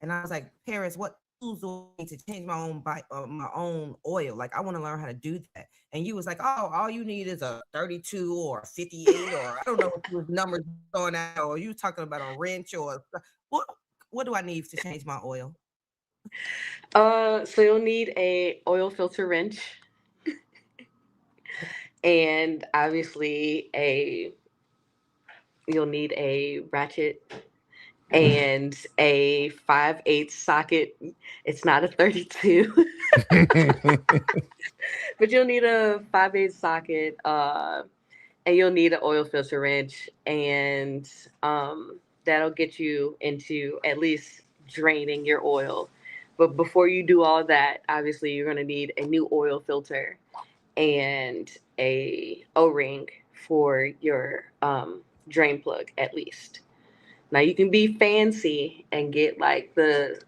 and I was like, "Paris, what tools do I need to change my own bike, my own oil? Like, I want to learn how to do that." And you was like, "Oh, all you need is a 32 or a 58, or I don't know what those numbers going out, or you talking about a wrench or what? What do I need to change my oil?" So you'll need a oil filter wrench and obviously a you'll need a ratchet and a 5/8 socket. It's not a 32, but you'll need a 5/8 socket, and you'll need an oil filter wrench, and that'll get you into at least draining your oil. But before you do all that, obviously you're gonna need a new oil filter and a O-ring for your drain plug at least. Now you can be fancy and get like the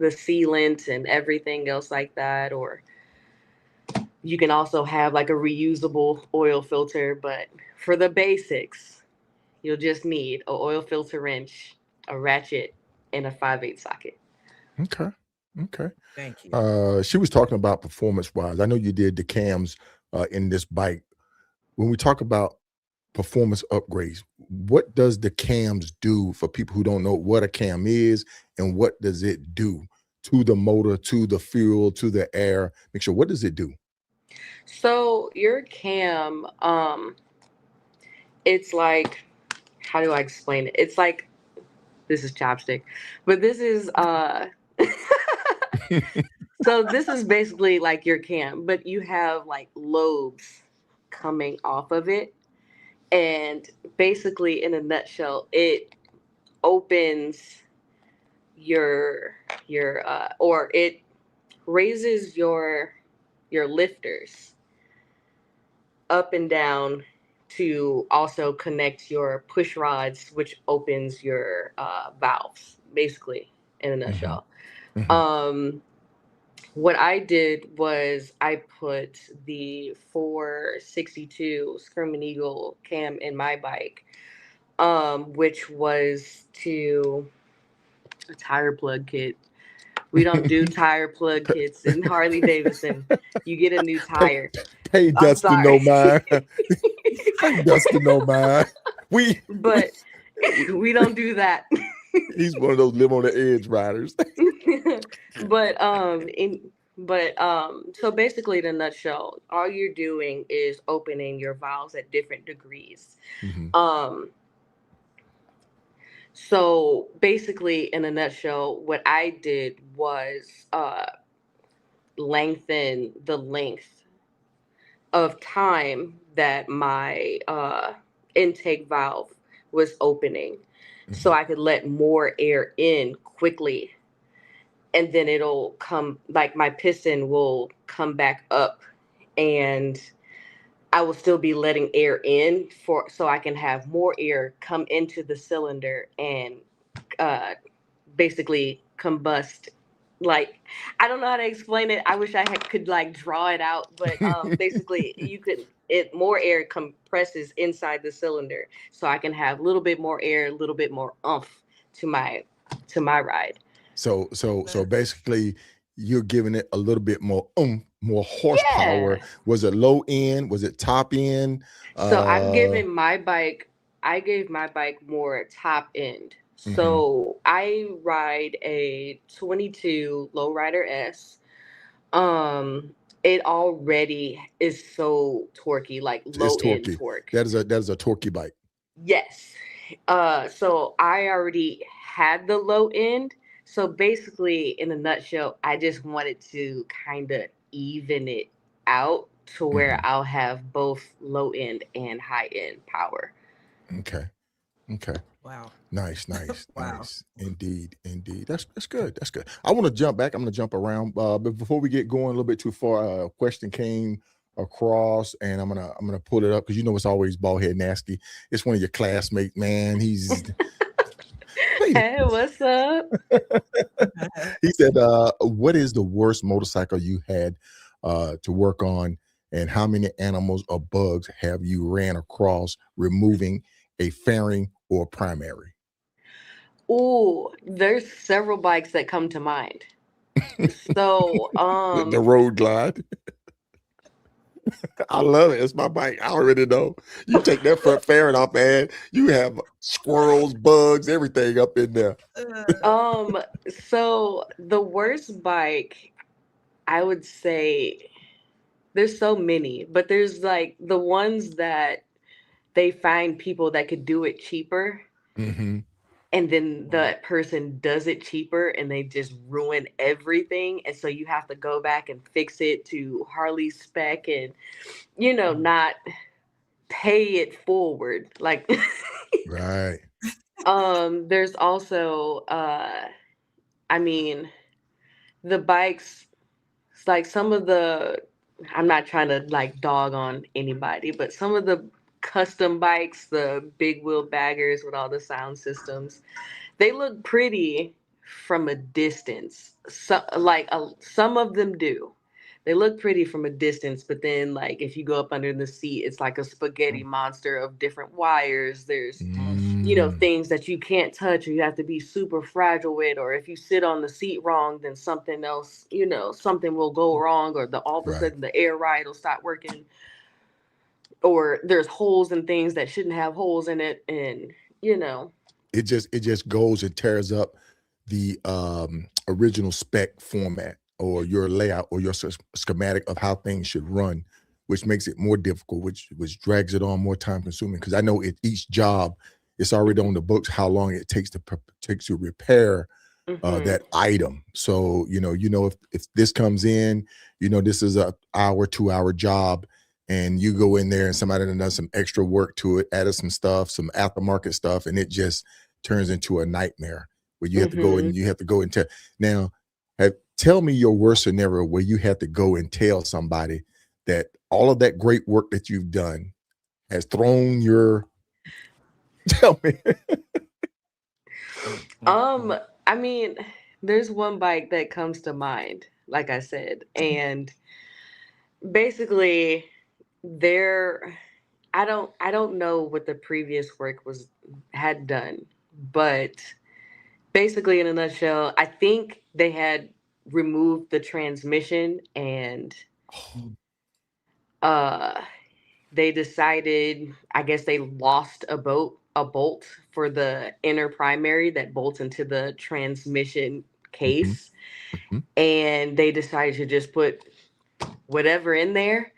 sealant and everything else like that, or you can also have like a reusable oil filter. But for the basics, you'll just need a oil filter wrench, a ratchet, and a 5/8 socket. Okay. Okay. Thank you. She was talking about performance wise. I know you did the cams in this bike. when we talk about performance upgrades, what does the cams do for people who don't know what a cam is, and what does it do to the motor, to the fuel, to the air? Make sure, what does it do? So your cam, it's like, how do I explain it? It's like, this is chopstick, but this is so this is basically like your cam, but you have like lobes coming off of it. And basically, in a nutshell, it opens your or it raises your lifters up and down to also connect your push rods, which opens your valves, basically, in a nutshell. What I did was I put the 462 Screaming Eagle cam in my bike, which was to a tire plug kit. We don't do tire plug kits in Harley Davidson. You get a new tire. Pay I'm Dustin no sorry. mind. Pay Dustin no mind. But we don't do that. He's one of those live on the edge riders. So basically, in a nutshell, all you're doing is opening your valves at different degrees. So basically, in a nutshell, what I did was lengthen the length of time that my intake valve was opening, so I could let more air in quickly. And then it'll come, like my piston will come back up, and I will still be letting air in so I can have more air come into the cylinder and basically combust. Like, I don't know how to explain it. I wish I could like draw it out, but basically more air compresses inside the cylinder, so I can have a little bit more air, a little bit more oomph to my ride. So basically, you're giving it a little bit more horsepower. Yeah. Was it low end? Was it top end? So I gave my bike more top end. So I ride a 22 Lowrider S. It already is so torquey, like low end torque. That is a torquey bike. Yes. So I already had the low end. So basically, in a nutshell, I just wanted to kind of even it out to where I'll have both low end and high end power. Okay. Wow. Nice. Wow. Nice. Indeed. That's good. I want to jump back. I'm going to jump around. But before we get going a little bit too far, a question came across, and I'm gonna pull it up because it's always bald head nasty. It's one of your classmates, man. He's Hey, what's up? He said, what is the worst motorcycle you had to work on, and how many animals or bugs have you ran across removing a fairing or primary? Ooh, there's several bikes that come to mind. So the Road Glide. I love it. It's my bike. I already know. You take that front fairing off, man. You have squirrels, bugs, everything up in there. So the worst bike, I would say, there's so many, but there's like the ones that they find people that could do it cheaper. And then the person does it cheaper and they just ruin everything. And so you have to go back and fix it to Harley spec and, not pay it forward. Like, right. There's also, the bikes, it's like some of I'm not trying to like dog on anybody, but some of the custom bikes, the big wheel baggers with all the sound systems, they look pretty from a distance. So, some of them do. They look pretty from a distance, but then like if you go up under the seat, it's like a spaghetti monster of different wires. There's things that you can't touch, or you have to be super fragile with, or if you sit on the seat wrong, then something else, something will go wrong, or all of a sudden the air ride will stop working. or there's holes and things that shouldn't have holes in it, and you know, it just goes and tears up the original spec format or your layout or your schematic of how things should run, which makes it more difficult, which drags it on, more time consuming. Because I know each job, it's already on the books how long it takes to repair that item. So if this comes in, this is a 2-hour job, and you go in there and somebody done some extra work to it, added some stuff, some aftermarket stuff, and it just turns into a nightmare where you have to go and tell. Now, tell me your worst scenario where you had to go and tell somebody that all of that great work that you've done has thrown your. Tell me. I mean, there's one bike that comes to mind, like I said, and basically I don't know what the previous work had done, but basically in a nutshell, I think they had removed the transmission, and they decided, I guess they lost a bolt for the inner primary that bolts into the transmission case. And they decided to just put whatever in there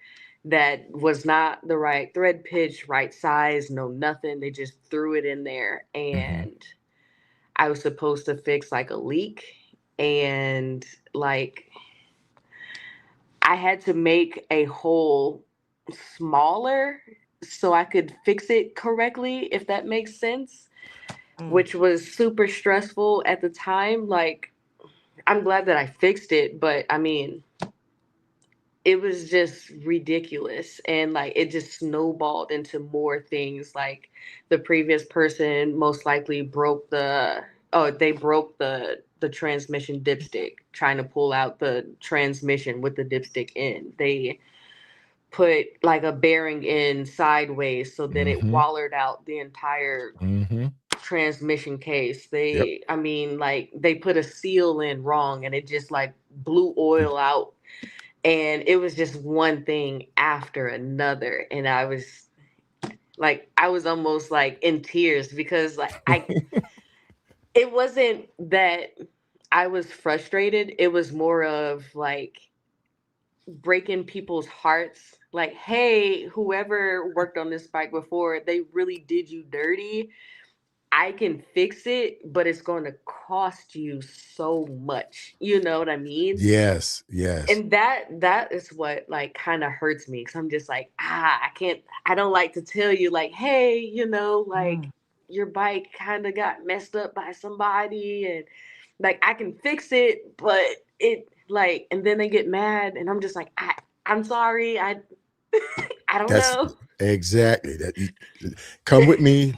that was not the right thread pitch, right size, no nothing. They just threw it in there, and I was supposed to fix like a leak, and like I had to make a hole smaller so I could fix it correctly, if that makes sense, which was super stressful at the time. Like, I'm glad that I fixed it, but I mean, it was just ridiculous, and like it just snowballed into more things. Like the previous person most likely broke the transmission dipstick trying to pull out the transmission with the dipstick in. They put like a bearing in sideways, so then it wallered out the entire transmission case. I mean, like they put a seal in wrong, and it just like blew oil out. And it was just one thing after another. And I was almost like in tears, because like it wasn't that I was frustrated. It was more of like breaking people's hearts. Like, hey, whoever worked on this bike before, they really did you dirty. I can fix it, but it's going to cost you so much. You know what I mean? Yes. And that is what like kind of hurts me, because I'm just like, I don't like to tell you like, hey, like your bike kind of got messed up by somebody, and like I can fix it, but it like, and then they get mad, and I'm just like, I'm sorry, I don't know. Exactly. Come with me.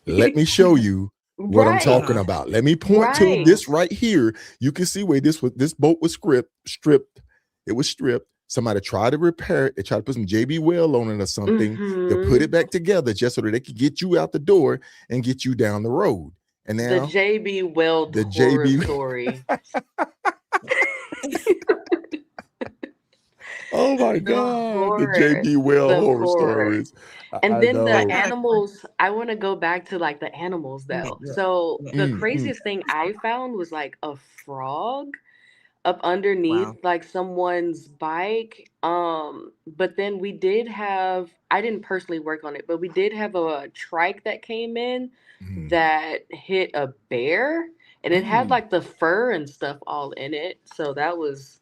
Let me show you what I'm talking about. Let me point to this right here. You can see where this bolt was stripped. It was stripped. Somebody tried to repair it. They tried to put some JB Weld on it or something. They put it back together just so that they could get you out the door and get you down the road. And now the JB Weld story. Oh my God, the JB Weld horror stories. And then the animals, I want to go back to like the animals though. So the craziest thing I found was like a frog up underneath like someone's bike. But then we did have, I didn't personally work on it, but we did have a trike that came in that hit a bear, and it had like the fur and stuff all in it. So that was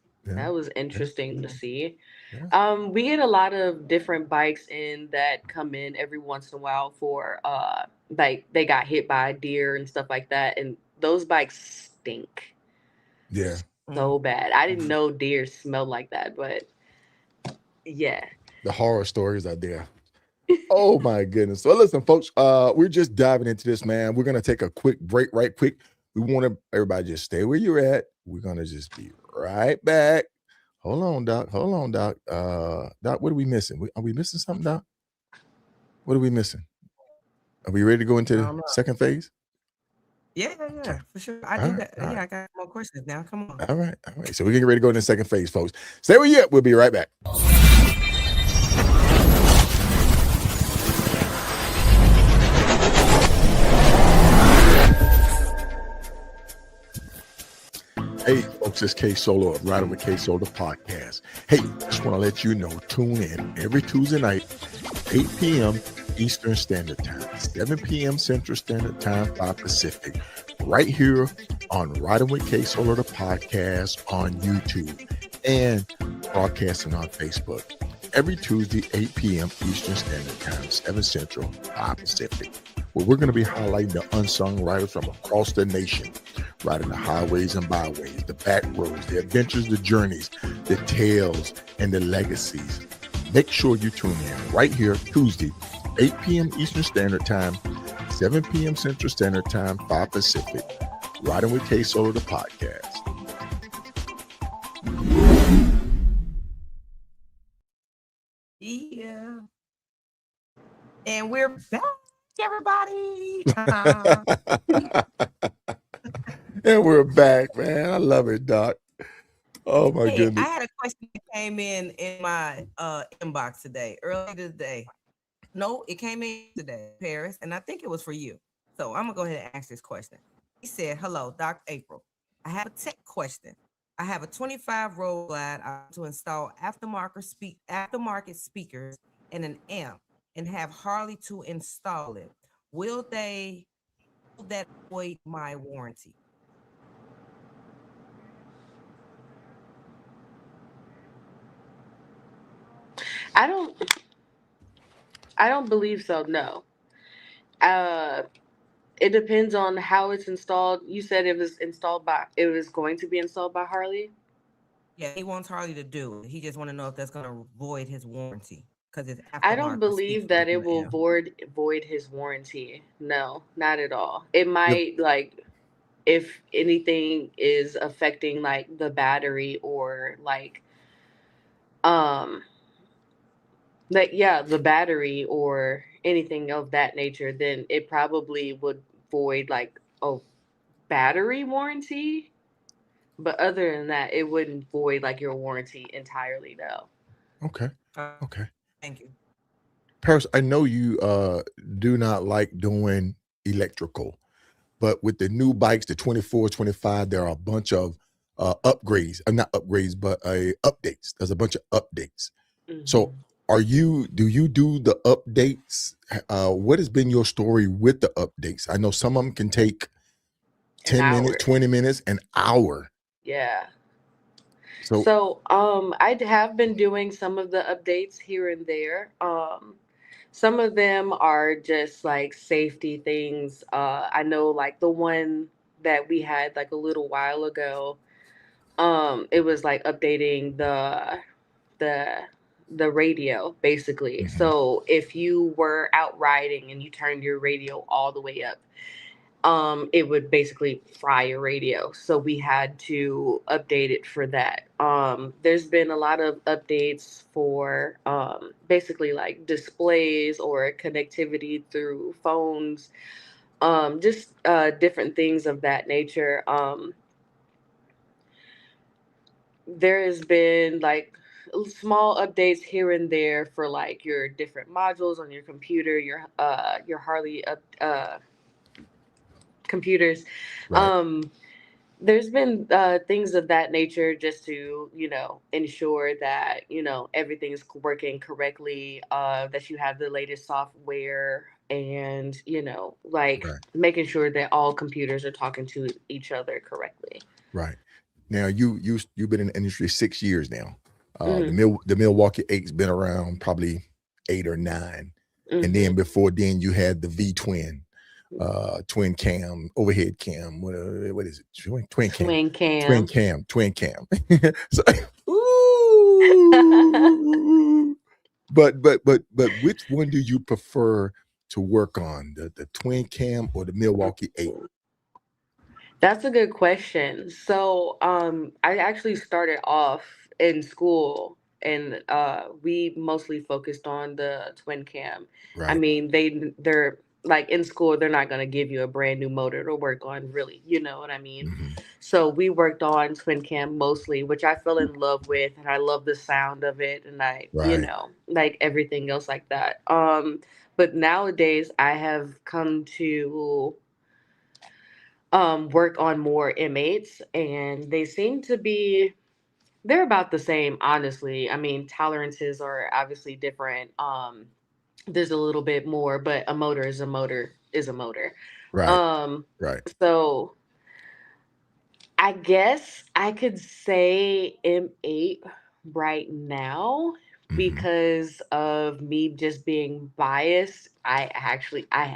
interesting to see. We get a lot of different bikes in that come in every once in a while for like they got hit by a deer and stuff like that, and those bikes stink. Yeah. So bad. I didn't know deer smelled like that, but yeah. The horror stories are there. Oh my goodness. So listen, folks, we're just diving into this, man. We're gonna take a quick break, right quick. We want everybody just stay where you're at. We're gonna just be right back. Hold on, Doc. Doc, what are we missing? Are we missing something, Doc? What are we missing? Are we ready to go into the second phase? Yeah, for sure. I got more questions now. Come on. All right. So we're getting ready to go into the second phase, folks. Stay where you at. We'll be right back. Hey, folks, it's KSolo of Riding with KSolo podcast. Hey, just want to let you know, tune in every Tuesday night, 8 p.m. Eastern Standard Time, 7 p.m. Central Standard Time, 5 Pacific, right here on Riding with KSolo, the podcast on YouTube and broadcasting on Facebook. Every Tuesday, 8 p.m. Eastern Standard Time, 7 Central, 5 Pacific, where we're going to be highlighting the unsung riders from across the nation, riding the highways and byways, the back roads, the adventures, the journeys, the tales, and the legacies. Make sure you tune in right here, Tuesday, 8 p.m. Eastern Standard Time, 7 p.m. Central Standard Time, 5 Pacific, Riding with KSolo, the podcast. Yeah. And we're back, everybody. And we're back, man. I love it, Doc. Oh my Hey, goodness. I had a question that came in my inbox today, earlier today. No, it came in today, Paris, and I think it was for you. So I'm gonna go ahead and ask this question. He said, "Hello, Dr. April. I have a tech question. I have a 25 Road Glide. I want to install aftermarket speakers and an amp, and have Harley to install it. Will that void my warranty?" I don't believe so. No. It depends on how it's installed. You said it was going to be installed by Harley. Yeah, he wants Harley to do it. He just want to know if that's gonna void his warranty because it's I don't aftermarket believe speakers that it and will amp. void his warranty. No, not at all. It Yep. might, like, if anything is affecting like the battery or like um the battery or anything of that nature, then it probably would void like a battery warranty. But other than that, it wouldn't void like your warranty entirely, no. Okay. Uh, Okay. Thank you. Paris, I know you do not like doing electrical, but with the new bikes, the 24, 25, there are a bunch of upgrades. Not upgrades, but updates. There's a bunch of updates. So do you do the updates? What has been your story with the updates? I know some of them can take 10 minutes, 20 minutes, an hour. Yeah. So So, I have been doing some of the updates here and there. Some of them are just like safety things. I know like the one that we had like a little while ago. It was like updating the the radio basically. So if you were out riding and you turned your radio all the way up, it would basically fry your radio. So we had to update it for that. There's been a lot of updates for basically like displays or connectivity through phones, just different things of that nature. There has been like small updates here and there for like your different modules on your computer, your Harley computers. right, Um, there's been things of that nature just to ensure that everything's working correctly, that you have the latest software, and like right, making sure that all computers are talking to each other correctly. right. Now you've been in the industry 6 years now. Hmm. The Milwaukee 8's been around probably 8 or 9. And then Hmm. before then you had the V twin cam, overhead cam. What is it? Twin cam. Twin Twin cam. cam, twin cam. So, ooh. But which one do you prefer to work on? The twin cam or the Milwaukee 8? That's a good question. So, I actually started off in school, and we mostly focused on the twin cam. I Right. mean, they're like in school, they're not going to give you a brand new motor to work on, really. You know what I mean? Mhm. So we worked on twin cam mostly, which I fell in love with, and I love the sound of it, and Right. like everything else like that. But nowadays, I have come to work on more M8s, and they seem to be, they're about the same, honestly. I mean, tolerances are obviously different. There's a little bit more, but a motor is a motor is a motor. Right. Um, Right. so I guess I could say M8 right now because of me just being biased. I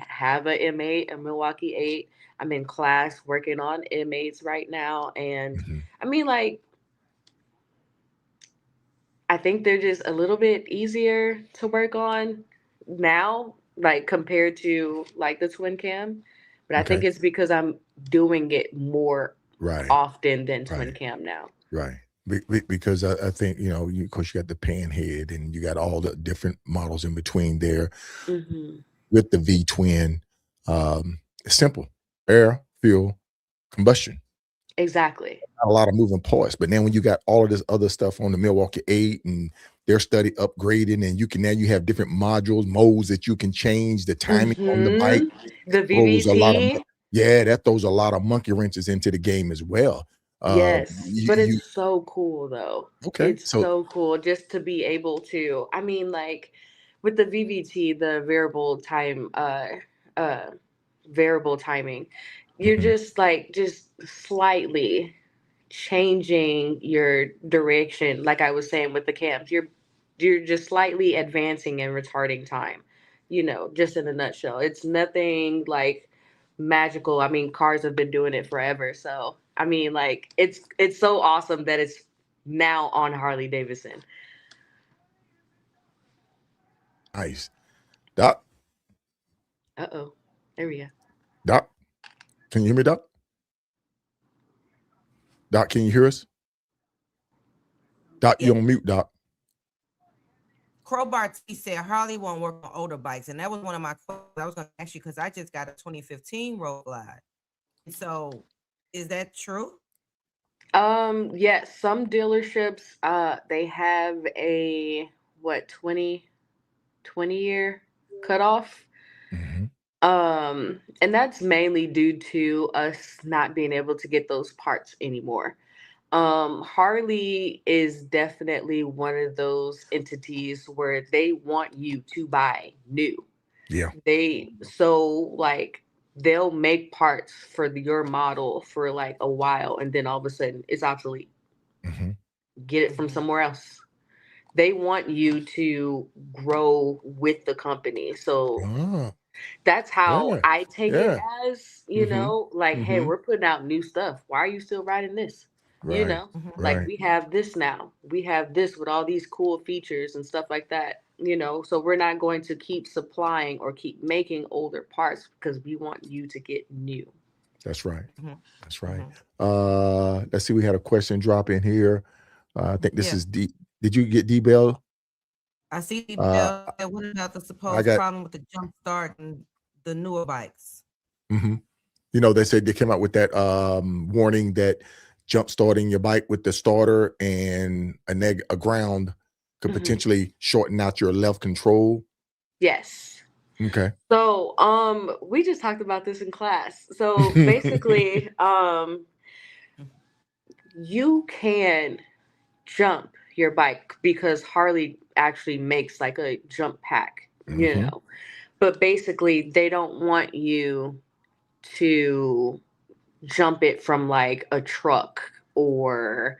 have a M8, a Milwaukee 8. I'm in class working on M8s right now, and Mm-hmm. I mean, like, I think they're just a little bit easier to work on now, like compared to like the twin cam. But I Okay. think it's because I'm doing it more Right. often than twin Right. cam now. Right. Because I think, of course, you got the pan head and you got all the different models in between there Hmm. with the V twin. It's simple: air, fuel, combustion. Exactly. Not a lot of moving parts. But then when you got all of this other stuff on the Milwaukee 8 and their study upgrading, and you have different modes that you can change the timing on the bike. The Throws a lot of VVT. that throws a lot of monkey wrenches into the game as well. Yes, but You it's so cool though. okay? It's So so cool just to be able to. I mean, like with the VVT, the uh variable timing, you're mhm, just slightly changing your direction. Like I was saying with the cams, you're just slightly advancing and retarding time. Just in a nutshell, it's nothing like magical. I mean, cars have been doing it forever, so I mean, like it's so awesome that it's now on Harley Davidson. nice. Doc, Uh-oh, there we go. Doc, can you hear me, Doc? Doc, can you hear us? Doc, you Yeah. on mute, Doc. Crowbar T said Harley won't work on older bikes, and that was one of my questions I was going to ask you because I just got a 2015 Road Glide. So, is that true? Yes, some dealerships they have a what 20 year cutoff. Mm-hmm. And that's mainly due to us not being able to get those parts anymore. Harley is definitely one of those entities where they want you to buy new. Yeah. Like they'll make parts for your model for like a while and then all of a sudden it's obsolete. Mm-hmm. Get it from somewhere else. They want you to grow with the company. So Oh, that's how yeah. I take it Yeah. as, Mm-hmm. like, hey, Mm-hmm. we're putting out new stuff. Why are you still riding this? Right. Like Right. we have this now. We have this with all these cool features and stuff like that. So we're not going to keep supplying or keep making older parts because we want you to get new. That's right. Mhm. That's right. Mhm. Let's see. We had a question drop in here. I think this Yeah. is D. Did you get D Bell? I see Uh, Bill. What about the I supposed got. problem with the jump start and the newer bikes? Mm-hmm. They said they came out with that warning that jump starting your bike with the starter and a ground could Mhm. potentially shorten out your left control. Yes. Okay. So, we just talked about this in class. So basically, you can jump your bike because Harley actually makes like a jump pack. Mm-hmm. But basically, they don't want you to jump it from like a truck or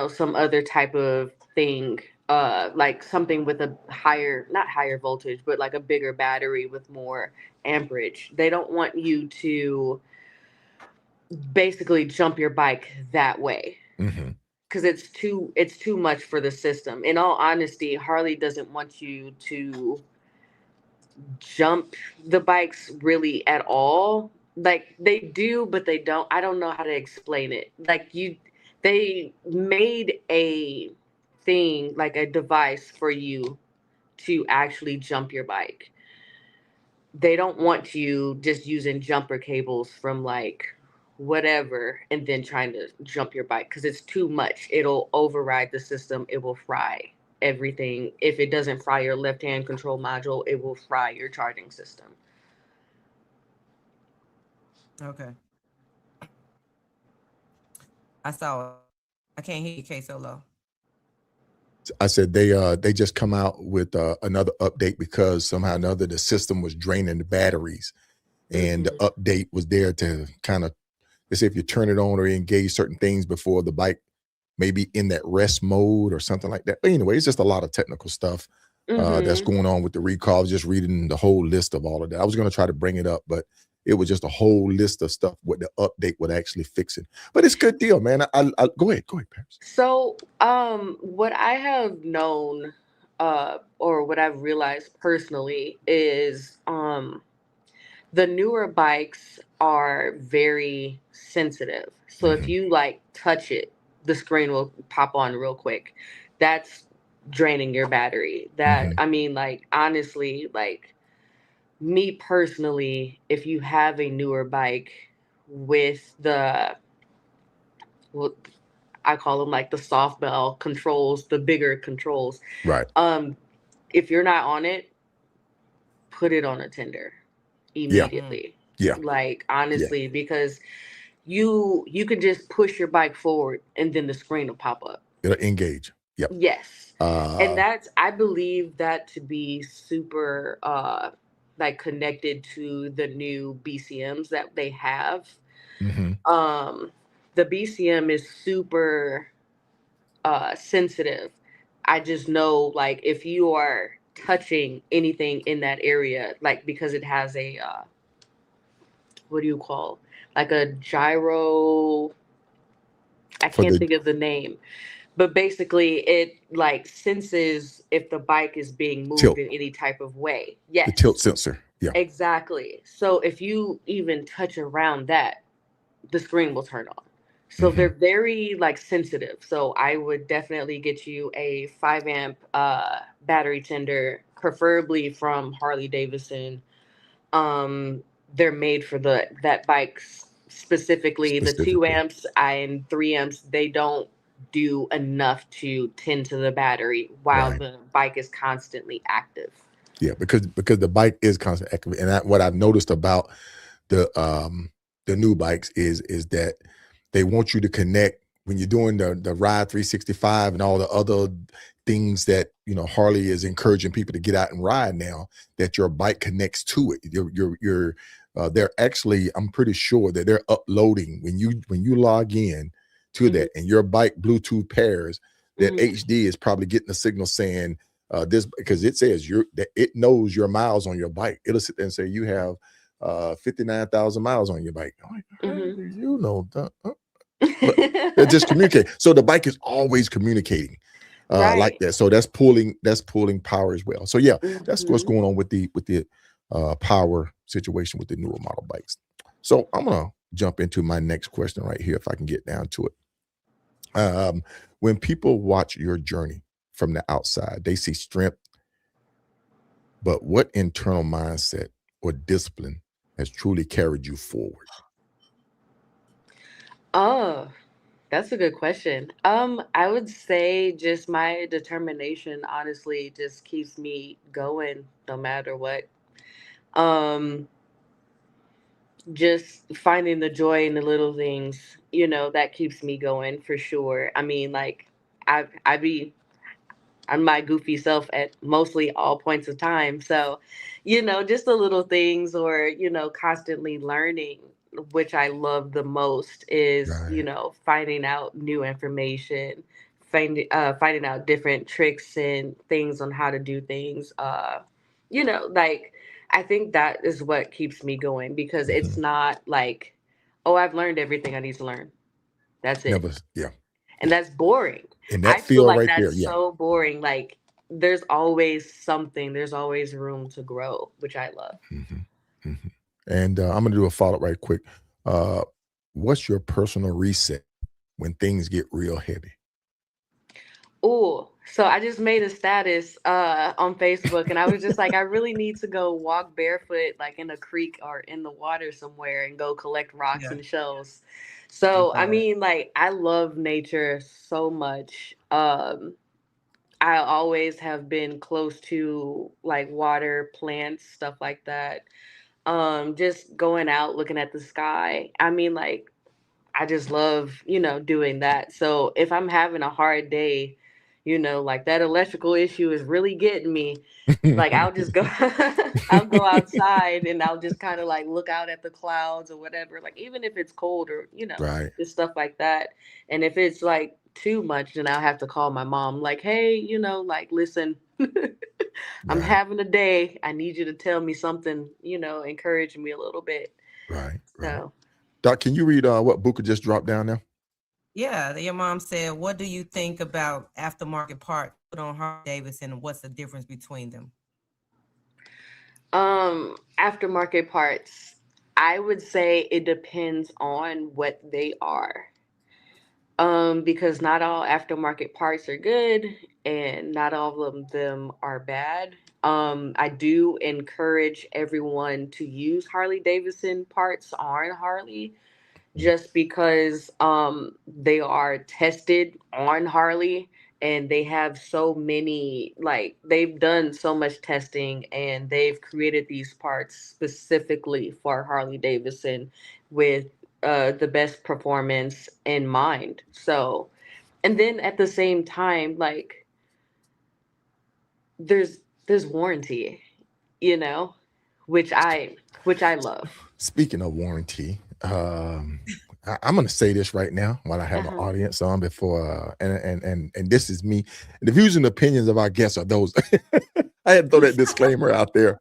some other type of thing, like something with a higher, not higher voltage, but like a bigger battery with more amperage. They don't want you to basically jump your bike that way Mm-hmm. because it's too much for the system. In all honesty, Harley doesn't want you to jump the bikes really at all. Like they do, but they don't. I don't know how to explain it. They made a thing, like a device for you to actually jump your bike. They don't want you just using jumper cables from like whatever and then trying to jump your bike because it's too much. It'll override the system. It will fry everything. If it doesn't fry your left hand control module, it will fry your charging system. Okay. I saw it. I can't hear you, KSolo. I said they just come out with another update because somehow or another the system was draining the batteries, and the update was there to kind of, they say if you turn it on or engage certain things before the bike maybe in that rest mode or something like that. But anyway, it's just a lot of technical stuff that's going on with the recall. I was just reading the whole list of all of that. I was going to try to bring it up, but it was just a whole list of stuff what the update would actually fix it. But it's a good deal, man. I go ahead, Paris. So, what I have known, or what I've realized personally is, the newer bikes are very sensitive. So if you like touch it, the screen will pop on real quick. That's draining your battery. That, I mean, like, honestly, like, me personally, if you have a newer bike with the, well, I call them like the soft bell controls, the bigger controls. Right. If you're not on it, put it on a tender immediately. Yeah. Like, honestly, because you can just push your bike forward and then the screen will pop up. It'll engage. Yep. Yes. And that's, I believe that to be super like connected to the new BCMs that they have. The BCM is super sensitive. I just know, like, if you are touching anything in that area, like, because it has a what do you call, like a gyro, I can't think of the name, but basically it like senses if the bike is being moved in any type of way. Yes. The tilt sensor. Yeah. Exactly. So if you even touch around that, the screen will turn on. So they're very like sensitive. So I would definitely get you a 5 amp battery tender, preferably from Harley-Davidson. They're made for that bike specifically. The 2 amps and 3 amps, they don't do enough to tend to the battery while the bike is constantly active. Yeah, because the bike is constantly active, and what I've noticed about the new bikes is that they want you to connect when you're doing the Ride 365 and all the other things that, you know, Harley is encouraging people to get out and ride now, that your bike connects to it. They're actually, I'm pretty sure that they're uploading when you log in to that and your bike Bluetooth pairs, that HD is probably getting a signal saying this, because it says that it knows your miles on your bike. It'll sit there and say you have 59,000 miles on your bike. I'm like, how do you know that? They just communicate. So the bike is always communicating like that. So that's pulling power as well. So yeah, that's what's going on with the power situation with the newer model bikes. So I'm gonna jump into my next question right here if I can get down to it. When people watch your journey from the outside, they see strength, but what internal mindset or discipline has truly carried you forward? Oh, that's a good question. I would say just my determination honestly just keeps me going no matter what. Um, just finding the joy in the little things, you know, that keeps me going for sure. I mean, like, I'm my goofy self at mostly all points of time. So, you know, just the little things, or, you know, constantly learning, which I love the most is, you know, finding out new information, finding out different tricks and things on how to do things. You know, like, I think that is what keeps me going, because it's not like, oh, I've learned everything I need to learn. That's it. And that's boring. And that I feel like right that's there, so boring. Like, there's always something, there's always room to grow, which I love. And I'm gonna do a follow-up right quick. What's your personal reset when things get real heavy? Oh, so I just made a status on Facebook, and I was just like, I really need to go walk barefoot, like in a creek or in the water somewhere, and go collect rocks and shells. So, I mean, like, I love nature so much. I always have been close to like water, plants, stuff like that. Just going out, looking at the sky. I mean, like, I just love, doing that. So if I'm having a hard day, like that electrical issue is really getting me, like I'll just go I'll go outside and I'll just kind of like look out at the clouds or whatever, like even if it's cold or Right. just stuff like that. And if it's like too much, then I'll have to call my mom, like, hey, like, listen, I'm Right. having a day, I need you to tell me something, encourage me a little bit. Right. So Doc, can you read what Booker just dropped down there? Yeah, your mom said, what do you think about aftermarket parts put on Harley-Davidson and what's the difference between them? Aftermarket parts, I would say it depends on what they are. Because not all aftermarket parts are good and not all of them are bad. I do encourage everyone to use Harley Davidson parts on Harley just because they are tested on Harley and they have so many, like they've done so much testing and they've created these parts specifically for Harley Davidson with the best performance in mind. So, and then at the same time, like there's warranty, you know, which I love. Speaking of warranty, I'm going to say this right now while I have an Uh-huh. audience on before, and this is me. The views and opinions of our guests are those. I had to throw that disclaimer out there,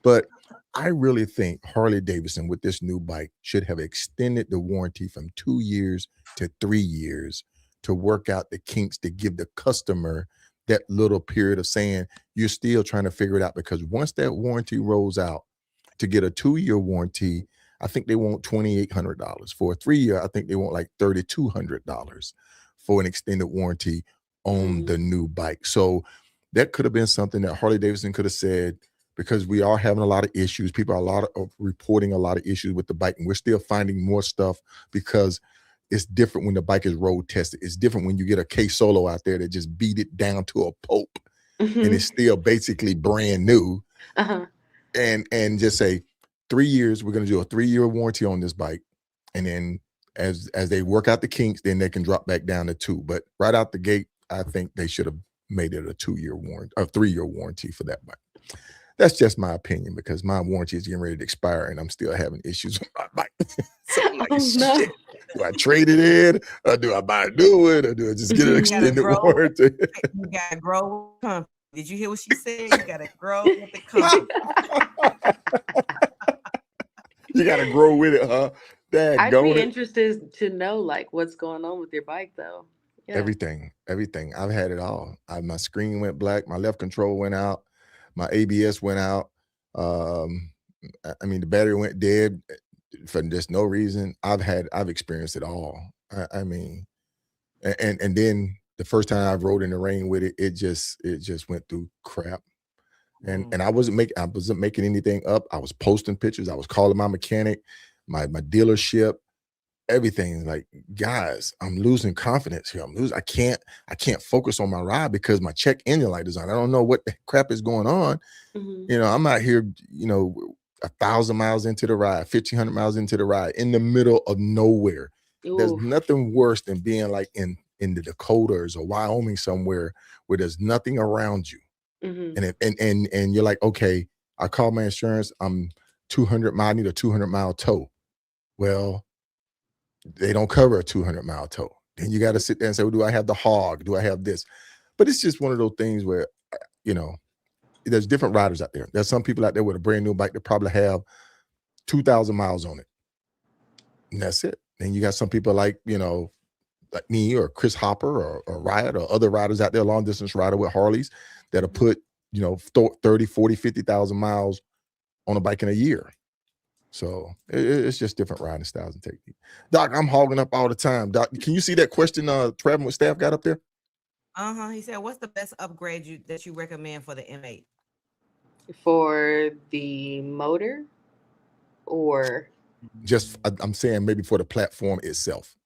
but I really think Harley Davidson with this new bike should have extended the warranty from 2 years to 3 years to work out the kinks to give the customer that little period of saying you're still trying to figure it out, because once that warranty rolls out, to get a 2-year warranty, I think they want $2,800. For a 3-year, I think they want like $3,200 for an extended warranty on the new bike. So that could have been something that Harley Davidson could have said, because we are having a lot of issues. People are reporting a lot of issues with the bike, and we're still finding more stuff because it's different when the bike is road tested. It's different when you get a KSolo out there that just beat it down to a pulp and it's still basically brand new. Uh-huh. And just say 3 years, we're going to do a 3-year warranty on this bike, and then as they work out the kinks, then they can drop back down to 2. But right out the gate, I think they should have made it a 2-year warranty, a 3-year warranty for that bike. That's just my opinion, because my warranty is getting ready to expire and I'm still having issues with my bike. So I'm like, Oh, no. shit, do I trade it in, or do I buy a new one, or do I just get an extended warranty? You gotta grow with company. Did you hear what she said? You gotta grow with the company. You gotta grow with it, huh? I'd be Daggone it. interested to know like what's going on with your bike though. Yeah. Everything. I've had it all. My screen went black, my left control went out, my ABS went out. I mean, the battery went dead for just no reason. I've experienced it all. I mean, and then the first time I rode in the rain with it, it just went through crap. And I wasn't making anything up. I was posting pictures. I was calling my mechanic, my dealership, everything. Like, guys, I'm losing confidence here. I can't focus on my ride because my check engine light is on. I don't know what the crap is going on. I'm out here, 1,000 miles into the ride, 1,500 miles into the ride, in the middle of nowhere. Ooh. There's nothing worse than being like in the Dakotas or Wyoming somewhere where there's nothing around you. And you're like, okay, I call my insurance. I'm 200 mile. I need a 200 mile tow. Well, they don't cover a 200 mile tow. Then you got to sit there and say, well, do I have the hog? Do I have this? But it's just one of those things where, there's different riders out there. There's some people out there with a brand new bike that probably have 2,000 miles on it. And that's it. Then you got some people like me or Chris Hopper or Riot or other riders out there, long distance rider with Harleys, that'll put, 30, 40, 50,000 miles on a bike in a year. So it's just different riding styles and technique. Doc, I'm hogging up all the time. Doc, can you see that question Traveling with Staff got up there? He said, what's the best upgrade that you recommend for the M8? For the motor or just I'm saying maybe for the platform itself.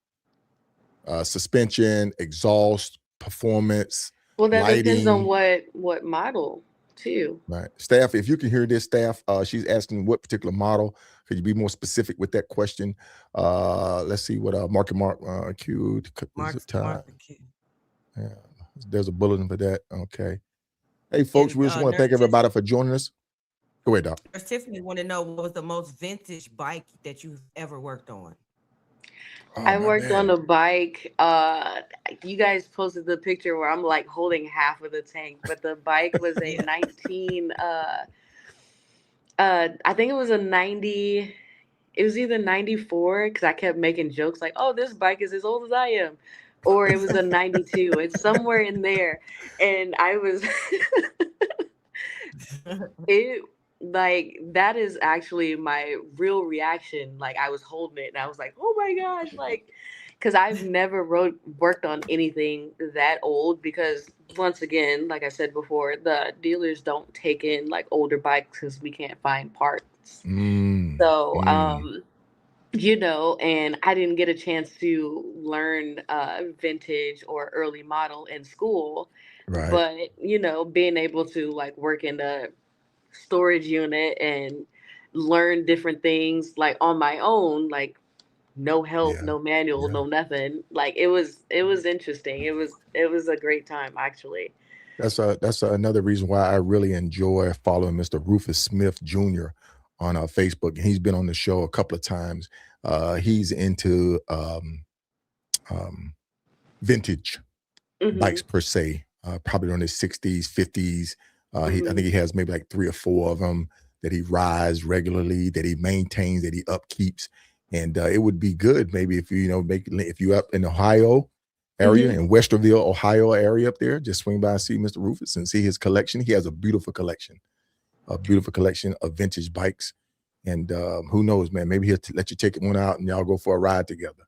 Suspension, exhaust, performance. Well, that lighting. depends on what model too. Right. Staff, if you can hear this, Staff, she's asking what particular model. Could you be more specific with that question? Let's see what mark Q. Is it time? Yeah, there's a bulletin for that. Okay. Hey, folks, we just want to thank everybody for joining us. Go ahead, Doc. Tiffany want to know what was the most vintage bike that you've ever worked on? I worked on a bike. You guys posted the picture where I'm like holding half of the tank, but the bike was a 19. I think it was a 90. It was either 94 because I kept making jokes like, "Oh, this bike is as old as I am," or it was a 92. It's somewhere in there, and I was it. Like that is actually my real reaction. Like I was holding it and I was like, "Oh my gosh!" Like, because I've never worked on anything that old. Because once again, like I said before, the dealers don't take in like older bikes because we can't find parts. So, and I didn't get a chance to learn vintage or early model in school. Right. But being able to like work in the storage unit and learn different things like on my own, like no help, no manual, no nothing. Like it was interesting. It was a great time actually. That's another reason why I really enjoy following Mr. Rufus Smith Jr. on Facebook. He's been on the show a couple of times. He's into vintage bikes per se, probably on his 60s, 50s. I think he has maybe like 3 or 4 of them that he rides regularly, that he maintains, that he upkeeps. And it would be good maybe if if you up in Ohio area, in Westerville, Ohio area up there, just swing by and see Mr. Rufus and see his collection. He has a beautiful collection of vintage bikes. And who knows, man, maybe he'll let you take one out and y'all go for a ride together.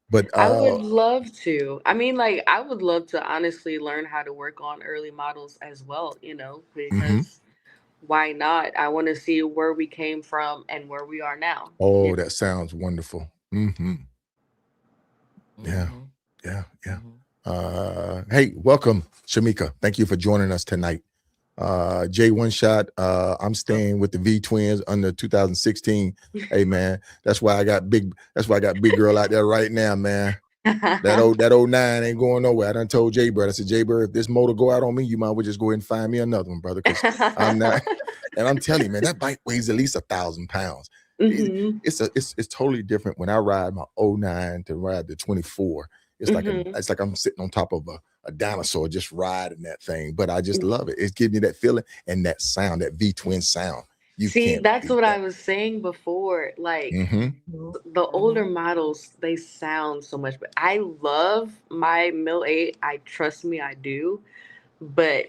But I would love to. I mean, like, I would love to honestly learn how to work on early models as well, because why not? I want to see where we came from and where we are now. Oh, that sounds wonderful. Yeah. Hey, welcome, Shamika. Thank you for joining us tonight. J One Shot. I'm staying with the V Twins under 2016. Hey man, that's why I got big girl out there right now, man. That 09 ain't going nowhere. I done told Jay Bird, I said, Jay Bird, if this motor go out on me, you might well just go ahead and find me another one, brother. Because I'm not, and I'm telling you, man, that bike weighs at least 1,000 pounds. It's totally different when I ride my 09 to ride the 24. It's like I'm sitting on top of a dinosaur just riding that thing. But I just love it. It gives me that feeling and that sound, that V twin sound. See, that's what I was saying before. Like the older models, they sound so much. But I love my Mil 8. Trust me, I do. But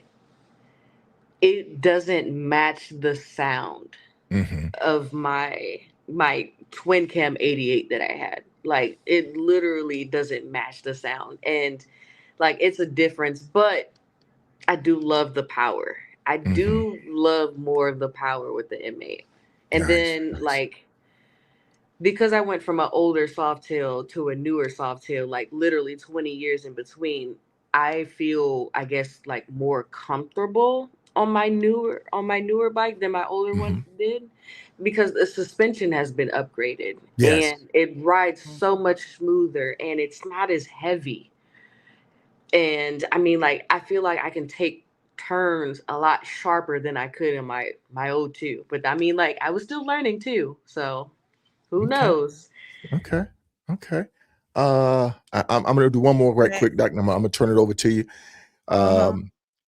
it doesn't match the sound of my twin cam 88 that I had. Like it literally doesn't match the sound, and like it's a difference. But I do love the power. I do love more of the power with the M8. And then like because I went from an older Softail to a newer Softail, like literally 20 years in between, I feel I guess like more comfortable on my newer bike than my older one did, because the suspension has been upgraded and it rides so much smoother and it's not as heavy. And I mean, like, I feel like I can take turns a lot sharper than I could in my 02. But I mean, like, I was still learning too. So who knows? Okay. I'm gonna do one more right quick, Doc. I'm gonna turn it over to you.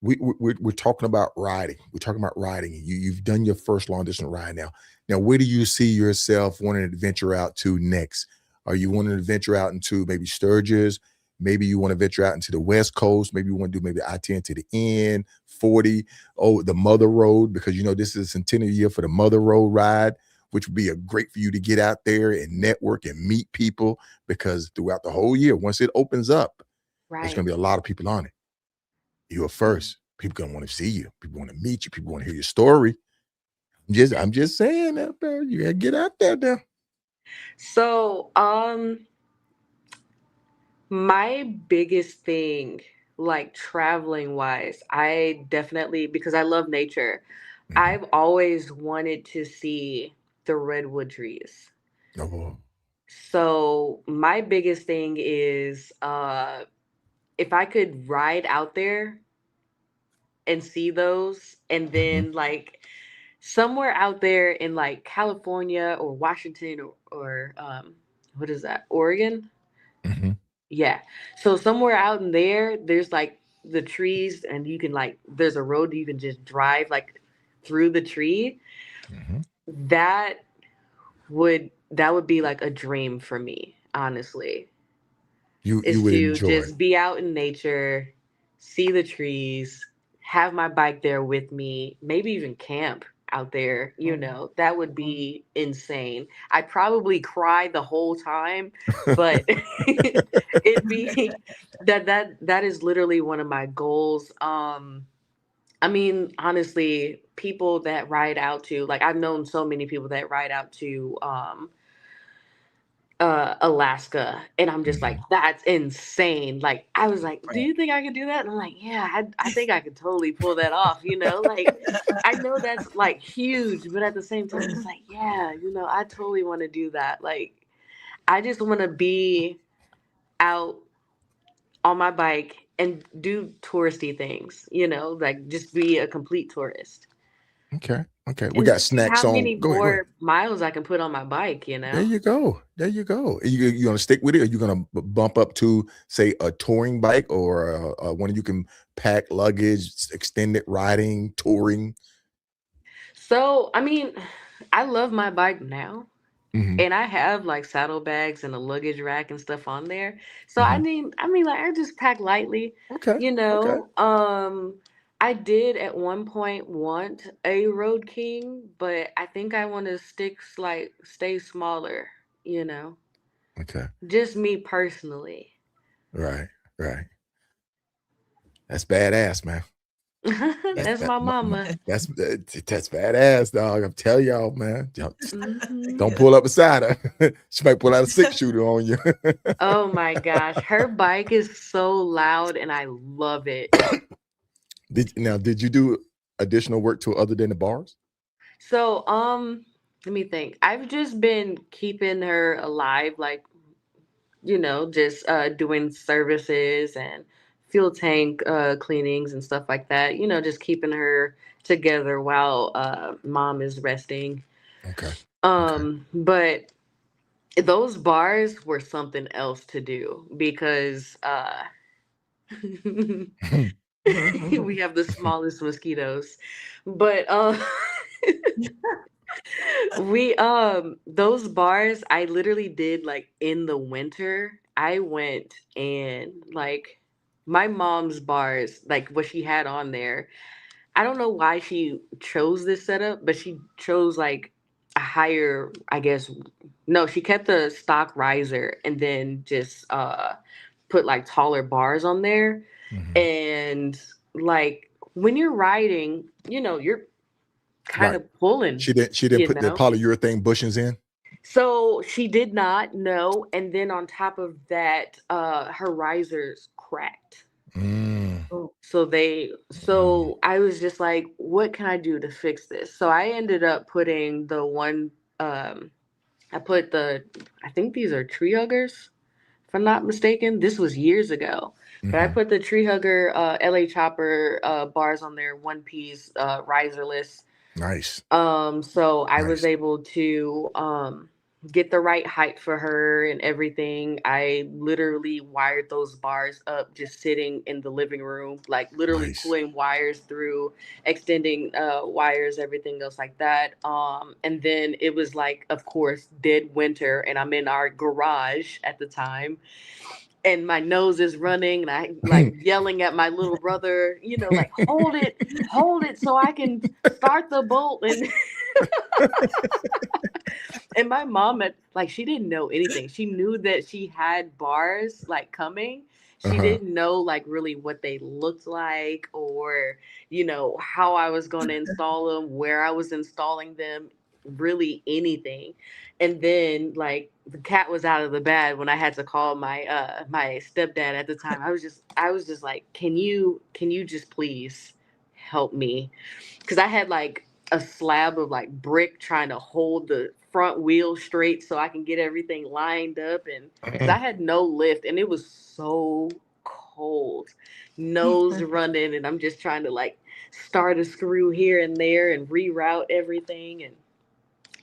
We're talking about riding. We're talking about riding. You've done your first long distance ride now. Now, where do you see yourself wanting to venture out to next? Are you wanting to venture out into maybe Sturgis? Maybe you want to venture out into the West Coast. Maybe you want to do maybe I-10 to the end, 40, the Mother Road, because this is a centennial year for the Mother Road ride, which would be a great for you to get out there and network and meet people, because throughout the whole year, once it opens up, there's going to be a lot of people on it. You're first. People going to want to see you. People want to meet you. People want to hear your story. I'm just saying that, bro. You got to get out there now. So, my biggest thing, like traveling wise, I definitely, because I love nature, I've always wanted to see the redwood trees. Oh, So my biggest thing is if I could ride out there and see those, and mm-hmm, then like somewhere out there in like California or Washington or what is that? Oregon? mm-hmm, Yeah. So somewhere out in there, there's like the trees, and you can like there's a road that you can just drive like through the tree. mm-hmm. That that would be like a dream for me, honestly. You Is would to enjoy. just be out in nature, see the trees, have my bike there with me, maybe even camp out there, that would be insane. I'd probably cry the whole time, but it'd be that is literally one of my goals. I mean, honestly, people that ride out to like I've known so many people that ride out to Alaska, and I'm just Mm-hmm. like, that's insane. Like, I was like, do Right. you think I could do that? And I'm like, yeah, I think I could totally pull that off. Like I know that's like huge, but at the same time, it's like, yeah, I totally want to do that. Like, I just want to be out on my bike and do touristy things. Like just be a complete tourist Okay. Okay. We and got just see snacks how on. many Go ahead. Go ahead. more miles I can put on my bike. There you go. There you go. You gonna stick with it, or you gonna bump up to say a touring bike, or one you can pack luggage, extended riding, touring? So, I mean, I love my bike now. Mm-hmm, And I have like saddlebags and a luggage rack and stuff on there. So I mm-hmm. mean, I mean, like I just pack lightly, Okay. you Okay. know. I did at one point want a Road King, but I think I want to stay smaller, you know. Okay. Just me personally. Right. Right. That's badass, man. That's That's that. my mama. That's badass, dog. I'm telling y'all, man. Hmm. Don't pull up beside her. She might pull out a 6-shooter on you. Oh my gosh, her bike is so loud and I love it. Did you do additional work to other than the bars? So, let me think. I've just been keeping her alive, like, just doing services and fuel tank cleanings and stuff like that. Just keeping her together while mom is resting. Okay. Okay. But those bars were something else to do because we have the smallest mosquitoes. But we those bars I literally did like in the winter. I went and like my mom's bars, like what she had on there. I don't know why she chose this setup, but she chose like a higher, I guess. No, she kept the stock riser and then just put like taller bars on there. Mhm. And like when you're riding, you're kind Right. of pulling, She didn't you put the know. polyurethane bushings in. So she did not know, and then on top of that, her risers cracked. Mm, Oh, mm. So I was just like, what can I do to fix this? So I ended up putting the one. I put I think these are tree huggers, if I'm not mistaken. This was years ago, but I Mhm. put the tree hugger LA Chopper bars on there, one piece, riserless. Nice. So I was Nice. able to get the right height for her and everything. I literally wired those bars up just sitting in the living room, like literally Nice. pulling wires through, extending wires, everything else like that. And then it was like, of course, dead winter, and I'm in our garage at the time, and my nose is running, and I like yelling at my little brother, like hold it so I can start the bolt. And my mom she didn't know anything. She knew that she had bars like coming. She Uh-huh. didn't know like really what they looked like, or how I was going to install them, where I was installing them, really anything. And then like the cat was out of the bag when I had to call my stepdad at the time. I was just like, can you just please help me? Because I had like a slab of like brick trying to hold the front wheel straight so I can get everything lined up. And because I had no lift and it was so cold, nose running, and I'm just trying to like start a screw here and there and reroute everything. And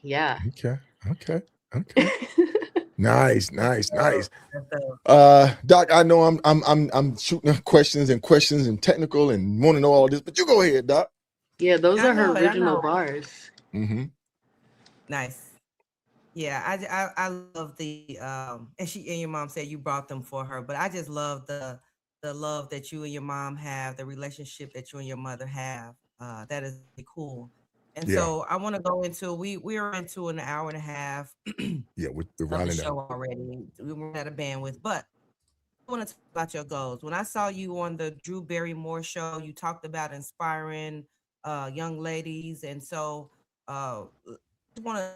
yeah. Okay. Nice. That's dope. Doc, I know I'm shooting questions and technical and want to know all this, but you go ahead, Doc. Yeah, those I are her know it. I original know. bars. Mm-hmm. Nice. Yeah, I love the and she and your mom said you brought them for her, but I just love the love that you and your mom have, the relationship that you and your mother have. That is really cool. And Yeah. so I want to go into we are into an hour and a half Yeah, we're of the rounding show up. already. We were at a bandwidth, but I want to talk about your goals. When I saw you on the Drew Barrymore show, you talked about inspiring young ladies, and so I want to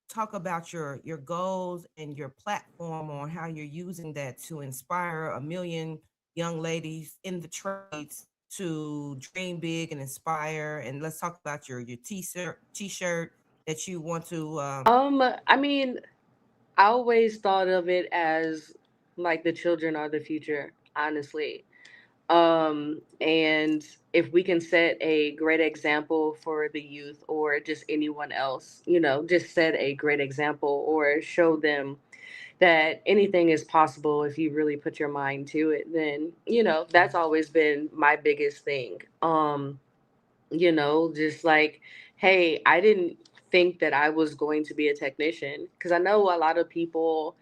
talk about your goals and your platform on how you're using that to inspire a million young ladies in the trades to dream big and inspire. And let's talk about your t-shirt that you want to I mean, I always thought of it as like the children are the future, honestly. And if we can set a great example for the youth or just anyone else, just set a great example or show them that anything is possible if you really put your mind to it, then, that's always been my biggest thing. Just like, hey, I didn't think that I was going to be a technician because I know a lot of people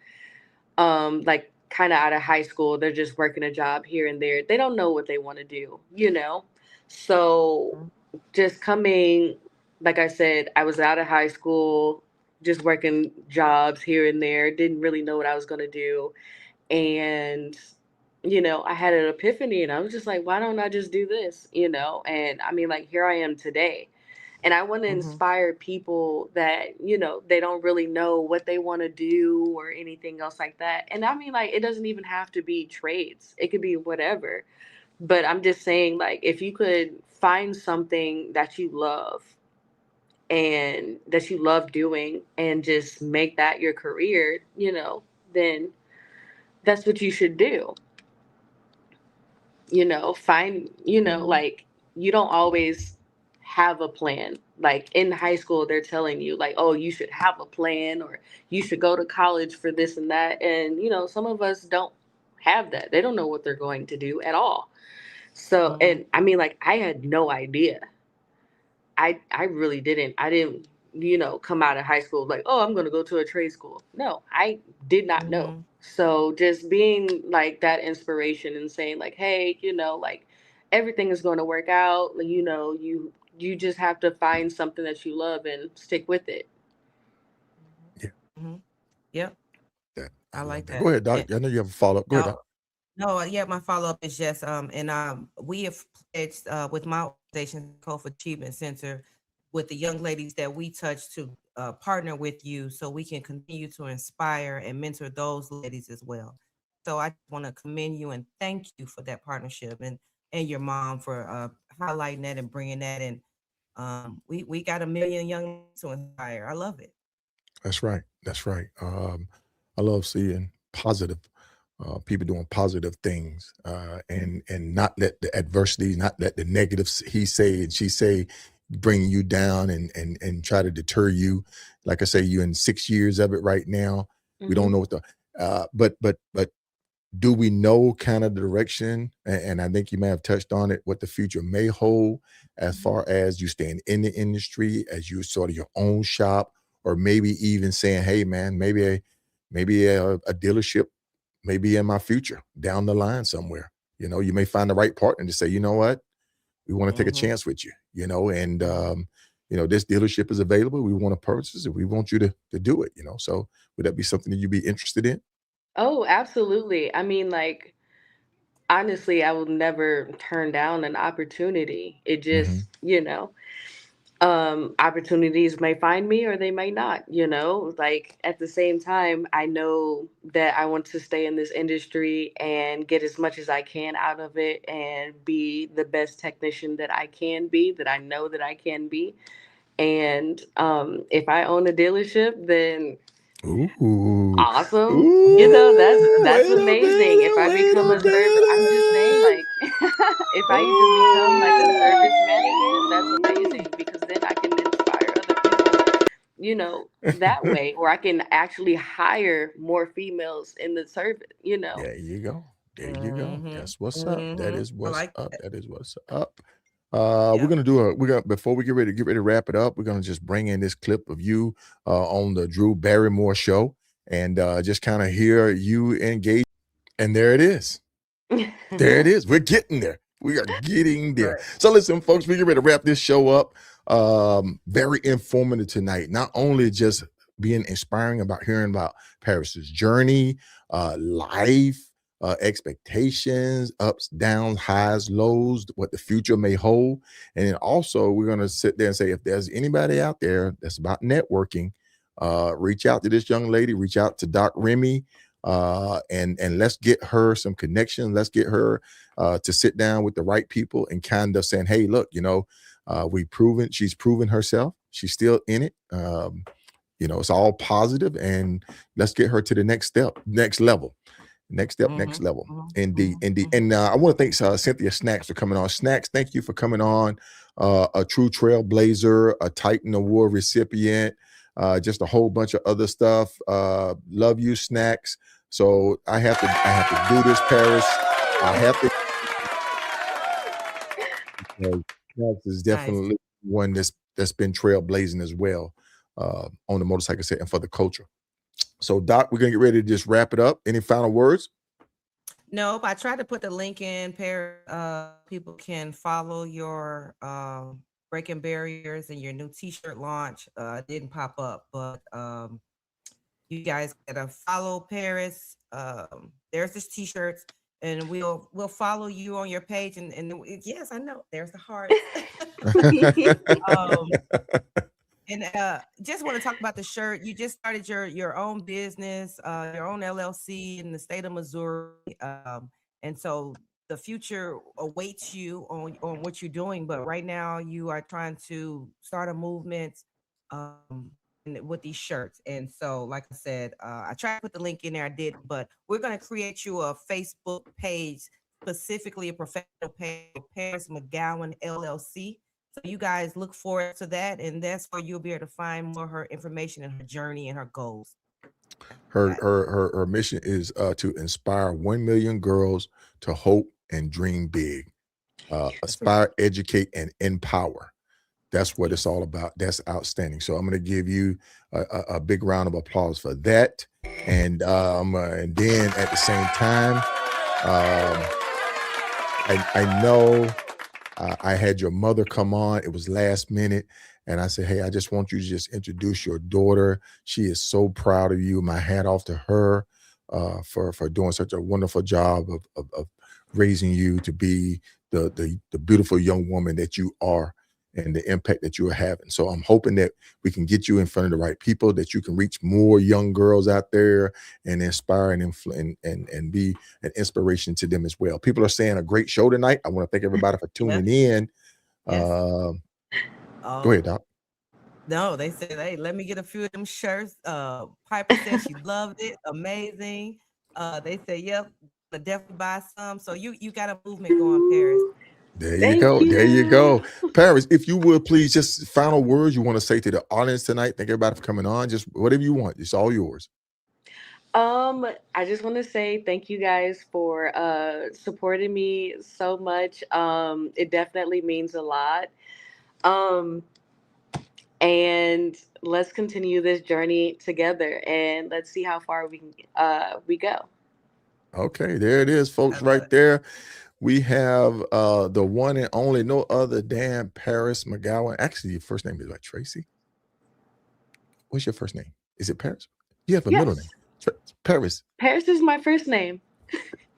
like kind of out of high school, they're just working a job here and there. They don't know what they want to do. So just coming, like I said, I was out of high school, just working jobs here and there, didn't really know what I was going to do. And, I had an epiphany and I was just like, why don't I just do this? And I mean, like, here I am today. And I want to inspire people that, they don't really know what they want to do or anything else like that. And I mean, like, it doesn't even have to be trades, it could be whatever. But I'm just saying, like, if you could find something that you love and that you love doing and just make that your career, then that's what you should do. Find, like, you don't always have a plan. Like in high school, they're telling you, like, oh, you should have a plan or you should go to college for this and that. And, some of us don't have that. They don't know what they're going to do at all. So, and I mean, like, I had no idea. I really didn't. I didn't, come out of high school like, oh, I'm going to go to a trade school. No, I did not know. So just being like that inspiration and saying like, hey, like everything is going to work out. You just have to find something that you love and stick with it. Yep. Yeah, I like that. Go ahead, Doc. I know you have a follow up. Go ahead, Doc. No, yeah, my follow up is just and we have pledged with my organization Code for Achievement Center with the young ladies that we touch to partner with you so we can continue to inspire and mentor those ladies as well. So I want to commend you and thank you for that partnership and your mom for highlighting that and bringing that in. We got a million young to inspire. I love it. That's right. I love seeing positive people doing positive things and not let the adversities, not let the negatives he say and she say bring you down and try to deter you. Like I say, you're in 6 years of it right now. We don't know what the but do we know kind of the direction? And I think you may have touched on it, what the future may hold as far as you staying in the industry, as you sort of your own shop, or maybe even saying, hey man, maybe a dealership may be in my future down the line somewhere. You may find the right partner to say, you know what, we want to take a chance with you, and this dealership is available. We want to purchase it. We want you to do it, So would that be something that you'd be interested in? Oh, absolutely. I mean, like, honestly, I will never turn down an opportunity. It just, opportunities may find me or they may not, like at the same time, I know that I want to stay in this industry and get as much as I can out of it and be the best technician that I can be, that I know that I can be. And if I own a delership, then Ooh. awesome. Ooh, You know, that's wait a amazing. If I minute, become wait a service, I'm just saying, a like, if I even become like a service manager, that's amazing because then I can inspire other people, you know, that minute. way, or I can actually hire more females in the service, you know. There you go. There you go. Mm-hmm. That's what's up. That Mm-hmm. is I what's like up. that. That is what's up. Yeah. We're gonna before we get ready to wrap it up, we're gonna just bring in this clip of you on the Drew Barrymore show and just kind of hear you engage. And there it is. There it is. We're getting there. We are getting there. Right. So listen, folks, we get ready to wrap this show up. Very informative tonight. Not only just being inspiring about hearing about Paris's journey, life, expectations, ups, downs, highs, lows, what the future may hold. And then also we're going to sit there and say, if there's anybody out there that's about networking, reach out to this young lady, reach out to Doc Remy, and let's get her some connection. Let's get her to sit down with the right people and kind of saying, hey, look, you know, she's proven herself. She's still in it. You know, it's all positive, and let's get her to the next step, next level. Next step, next level. Indeed, indeed. And I want to thank Cynthia Snacks for coming on. Snacks, thank you for coming on. A true trailblazer, a Titan Award recipient, just a whole bunch of other stuff. Love you, Snacks. So I have to do this, Paris. I have to. Snacks is definitely one that's been trailblazing as well on the motorcycle set and for the culture. So, Doc, we're gonna get ready to just wrap it up. Any final words? Nope. I tried to put the link in. People can follow your breaking barriers and your new T-shirt launch. Didn't pop up, but you guys gotta follow Paris. There's this T-shirts, and we'll follow you on your page. And yes, I know there's the heart. And just want to talk about the shirt. You just started your own business, your own LLC in the state of Missouri, and so the future awaits you on what you're doing. But right now, you are trying to start a movement with these shirts. And so, like I said, I tried to put the link in there. I did, but we're going to create you a Facebook page, specifically a professional page, Paris McGowan LLC. So you guys look forward to that, and that's where you'll be able to find more of her information and her journey and her goals. Her mission is to inspire 1 million girls to hope and dream big. Aspire, educate, and empower. That's what it's all about. That's outstanding. So I'm going to give you a big round of applause for that. And then at the same time, I know I had your mother come on. It was last minute. And I said, hey, I just want you to just introduce your daughter. She is so proud of you. My hat off to her for doing such a wonderful job of raising you to be the beautiful young woman that you are and the impact that you are having. So I'm hoping that we can get you in front of the right people, that you can reach more young girls out there and inspire and be an inspiration to them as well. People are saying a great show tonight. I want to thank everybody for tuning in. Go ahead, Doc. No, they said, hey, let me get a few of them shirts. Piper said she loved it. Amazing. They said, yep, definitely buy some. So you got a movement going, Paris. There you go. There you go. Paris, if you would please, just final words you want to say to the audience tonight. Thank everybody for coming on. Just whatever you want. It's all yours. I just want to say thank you guys for supporting me so much. It definitely means a lot. And let's continue this journey together, and let's see how far we go. Okay, there it is, folks, right there. We have the one and only, no other than Paris McGowan. Actually, your first name is like Tracy. What's your first name? Is it Paris? You have a middle name. Paris. Paris is my first name.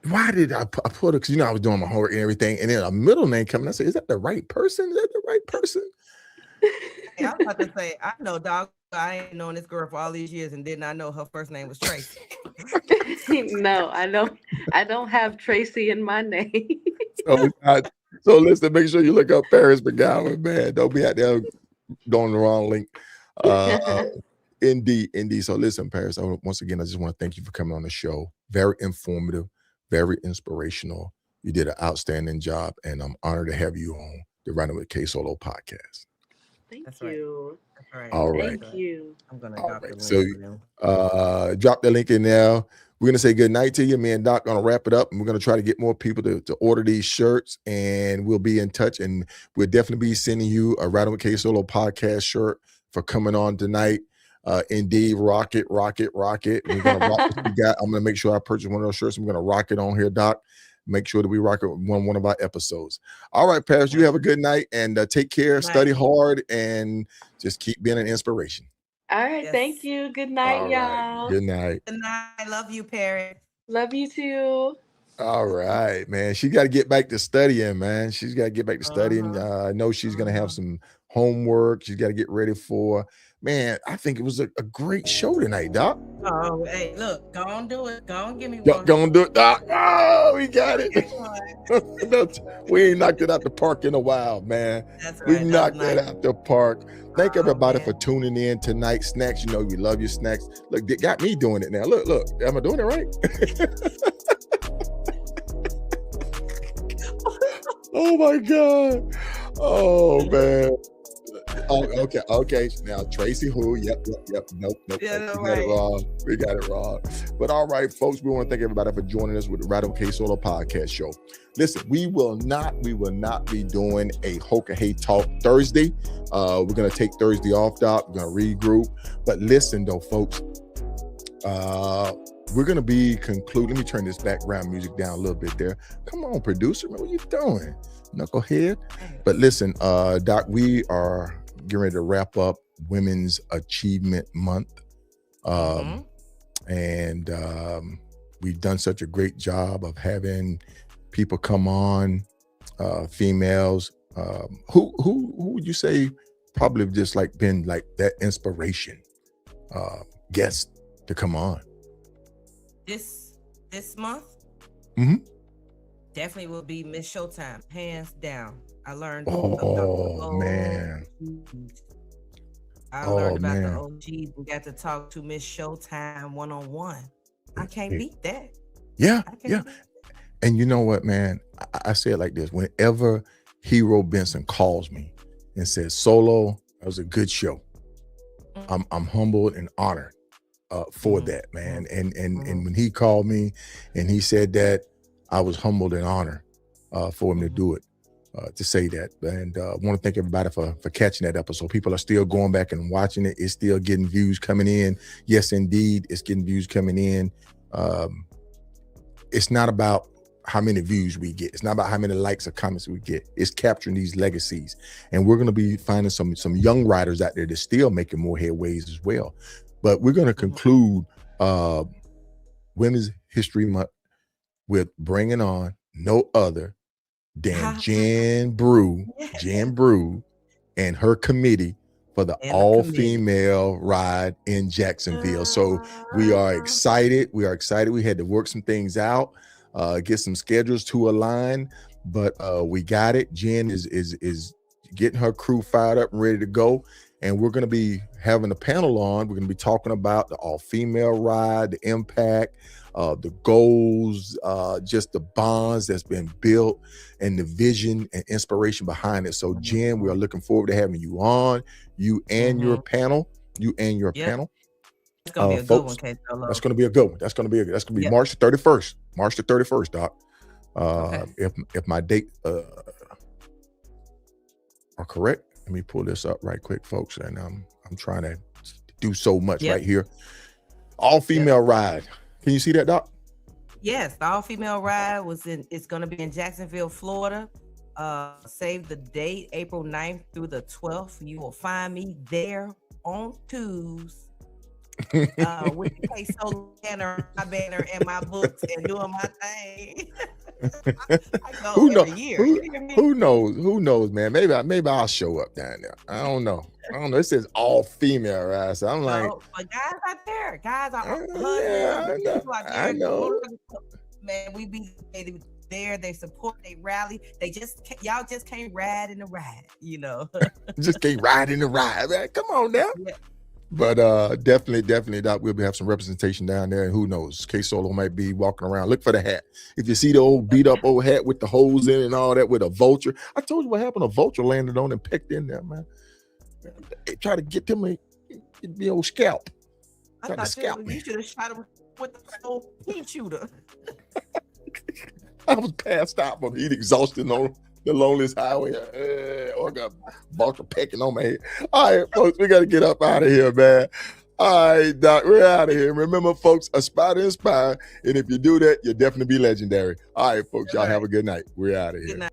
Why did I put it? Because I was doing my homework and everything, and then a middle name coming. I said, is that the right person? Is that the right person? Hey, I was about to say, I know, dog. I ain't known this girl for all these years and did not know her first name was Tracy. No, I don't have Tracy in my name. So listen, make sure you look up Paris McGowan, man. Don't be out there on the wrong link. Indeed. So listen, Paris, once again, I just want to thank you for coming on the show. Very informative, very inspirational. You did an outstanding job, and I'm honored to have you on the Riding with KSolo podcast. Thank That's right. you. That's right. All right. Thank you. I'm gonna All drop the right. link So for them. drop the link in now. We're gonna say good night to you. Me and Doc gonna wrap it up, and we're gonna try to get more people to order these shirts, and we'll be in touch. And we'll definitely be sending you a Riding with KSolo podcast shirt for coming on tonight. Indeed, rock it. We're gonna rock what we got. I'm gonna make sure I purchase one of those shirts. I'm gonna rock it on here, Doc. Make sure that we rock it on one of our episodes. All right, Paris, you have a good night, and take care. Good night. Study hard, and just keep being an inspiration. All right. Yes. Thank you. Good night, All y'all. right. Good night. Good night. I love you, Paris. Love you too. All right, man. She got to get back to studying, man. She's got to get back to studying. I know she's going to have some homework. She's got to get ready for. Man, I think it was a great show tonight, Doc. Oh, hey, look, go on, do it. Go on, give me one. Go on, do it, Doc. Oh, we got it. We ain't knocked it out the park in a while, man. That's right. We knocked That's it out the park. Thank everybody man. for tuning in tonight. Snacks, you know we love your snacks. Look, they got me doing it now. Look. Am I doing it right? Oh my God. Oh man. Oh, okay. Now Tracy who? Yep. Nope. Yeah, We got it wrong. But all right, folks, we want to thank everybody for joining us with the Riding with KSolo podcast show. Listen, we will not be doing a Hoka Hey Talk Thursday. We're gonna take Thursday off, Doc. We're gonna regroup. But listen though, folks. We're gonna be concluding. Let me turn this background music down a little bit there. Come on, producer, man, what you doing? Knucklehead. But listen, Doc, we are getting ready to wrap up Women's Achievement Month. And we've done such a great job of having people come on, females. Who would you say probably just like been like that inspiration guest to come on? This month? Mm-hmm. Definitely will be Miss Showtime, hands down. I learned man. I learned about the OGs. We got to talk to Miss Showtime one-on-one. I can't beat that. Yeah. And you know what, man? I say it like this. Whenever Hero Benson calls me and says, Solo, that was a good show. I'm humbled and honored for that, man. And when he called me and he said that, I was humbled and honored for him to do it, to say that. And I want to thank everybody for catching that episode. People are still going back and watching it. It's still getting views coming in. Yes, indeed, it's getting views coming in. It's not about how many views we get. It's not about how many likes or comments we get. It's capturing these legacies. And we're going to be finding some young riders out there that's still making more headways as well. But we're going to conclude Women's History Month with bringing on no other than Jen Brew and her committee for the all-female ride in Jacksonville. So we are excited. We had to work some things out, get some schedules to align, but we got it. Jen is getting her crew fired up and ready to go. And we're going to be having a panel on. We're going to be talking about the all-female ride, the impact, the goals, just the bonds that's been built, and the vision and inspiration behind it. So, Jen, we are looking forward to having you on. You and your panel. Panel. It's gonna be a folks, good one, KSolo. That's gonna be a good one. That's gonna be March the 31st. March the 31st, Doc. If my date are correct. Let me pull this up right quick, folks. And I'm trying to do so much right here. All female ride. Can you see that, Doc? Yes, the all female ride it's gonna be in Jacksonville, Florida. Save the date, April 9th through the 12th. You will find me there on Tuesday. With the KSolo banner and my books and doing my thing. I go every year. Who knows, man? Maybe I'll show up down there. I don't know. It says all female, right? So I'm like, but guys out there, guys are I know. man, we be there, they support, they rally. Y'all just can't ride in the ride, you know. Just can't ride in the ride, man. Come on now. Yeah. But definitely, Doc, we'll have some representation down there. And who knows? KSolo might be walking around. Look for the hat. If you see the old beat up old hat with the holes in it and all that with a vulture. I told you what happened. A vulture landed on and pecked in there, man. They try to get them the old scalp. I thought you should have shot him with the old pea shooter. I was passed out from heat exhaustion on the loneliest highway. I got vulture pecking on my head. All right, folks, we got to get up out of here, man. All right, Doc, we're out of here. Remember, folks, aspire to inspire. And if you do that, you'll definitely be legendary. All right, folks, y'all have a good night. We're out of here. Good night.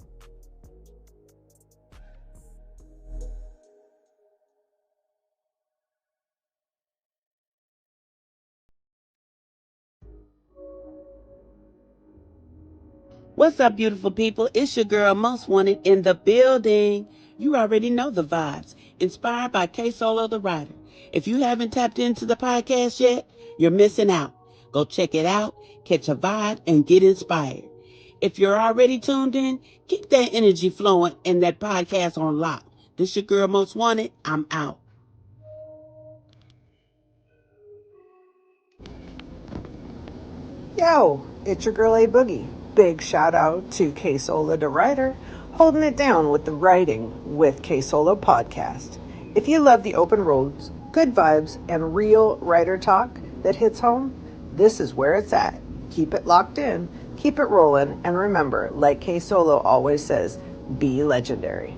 What's up, beautiful people? It's your girl, Most Wanted, in the building. You already know the vibes. Inspired by KSolo the Writer. If you haven't tapped into the podcast yet, you're missing out. Go check it out, catch a vibe, and get inspired. If you're already tuned in, keep that energy flowing and that podcast on lock. This your girl, Most Wanted. I'm out. Yo, it's your girl A Boogie. Big shout out to KSolo the writer, holding it down with the writing with KSolo podcast. If you love the open roads, good vibes, and real writer talk that hits home, this is where it's at. Keep it locked in, keep it rolling, and remember, like KSolo always says, be legendary.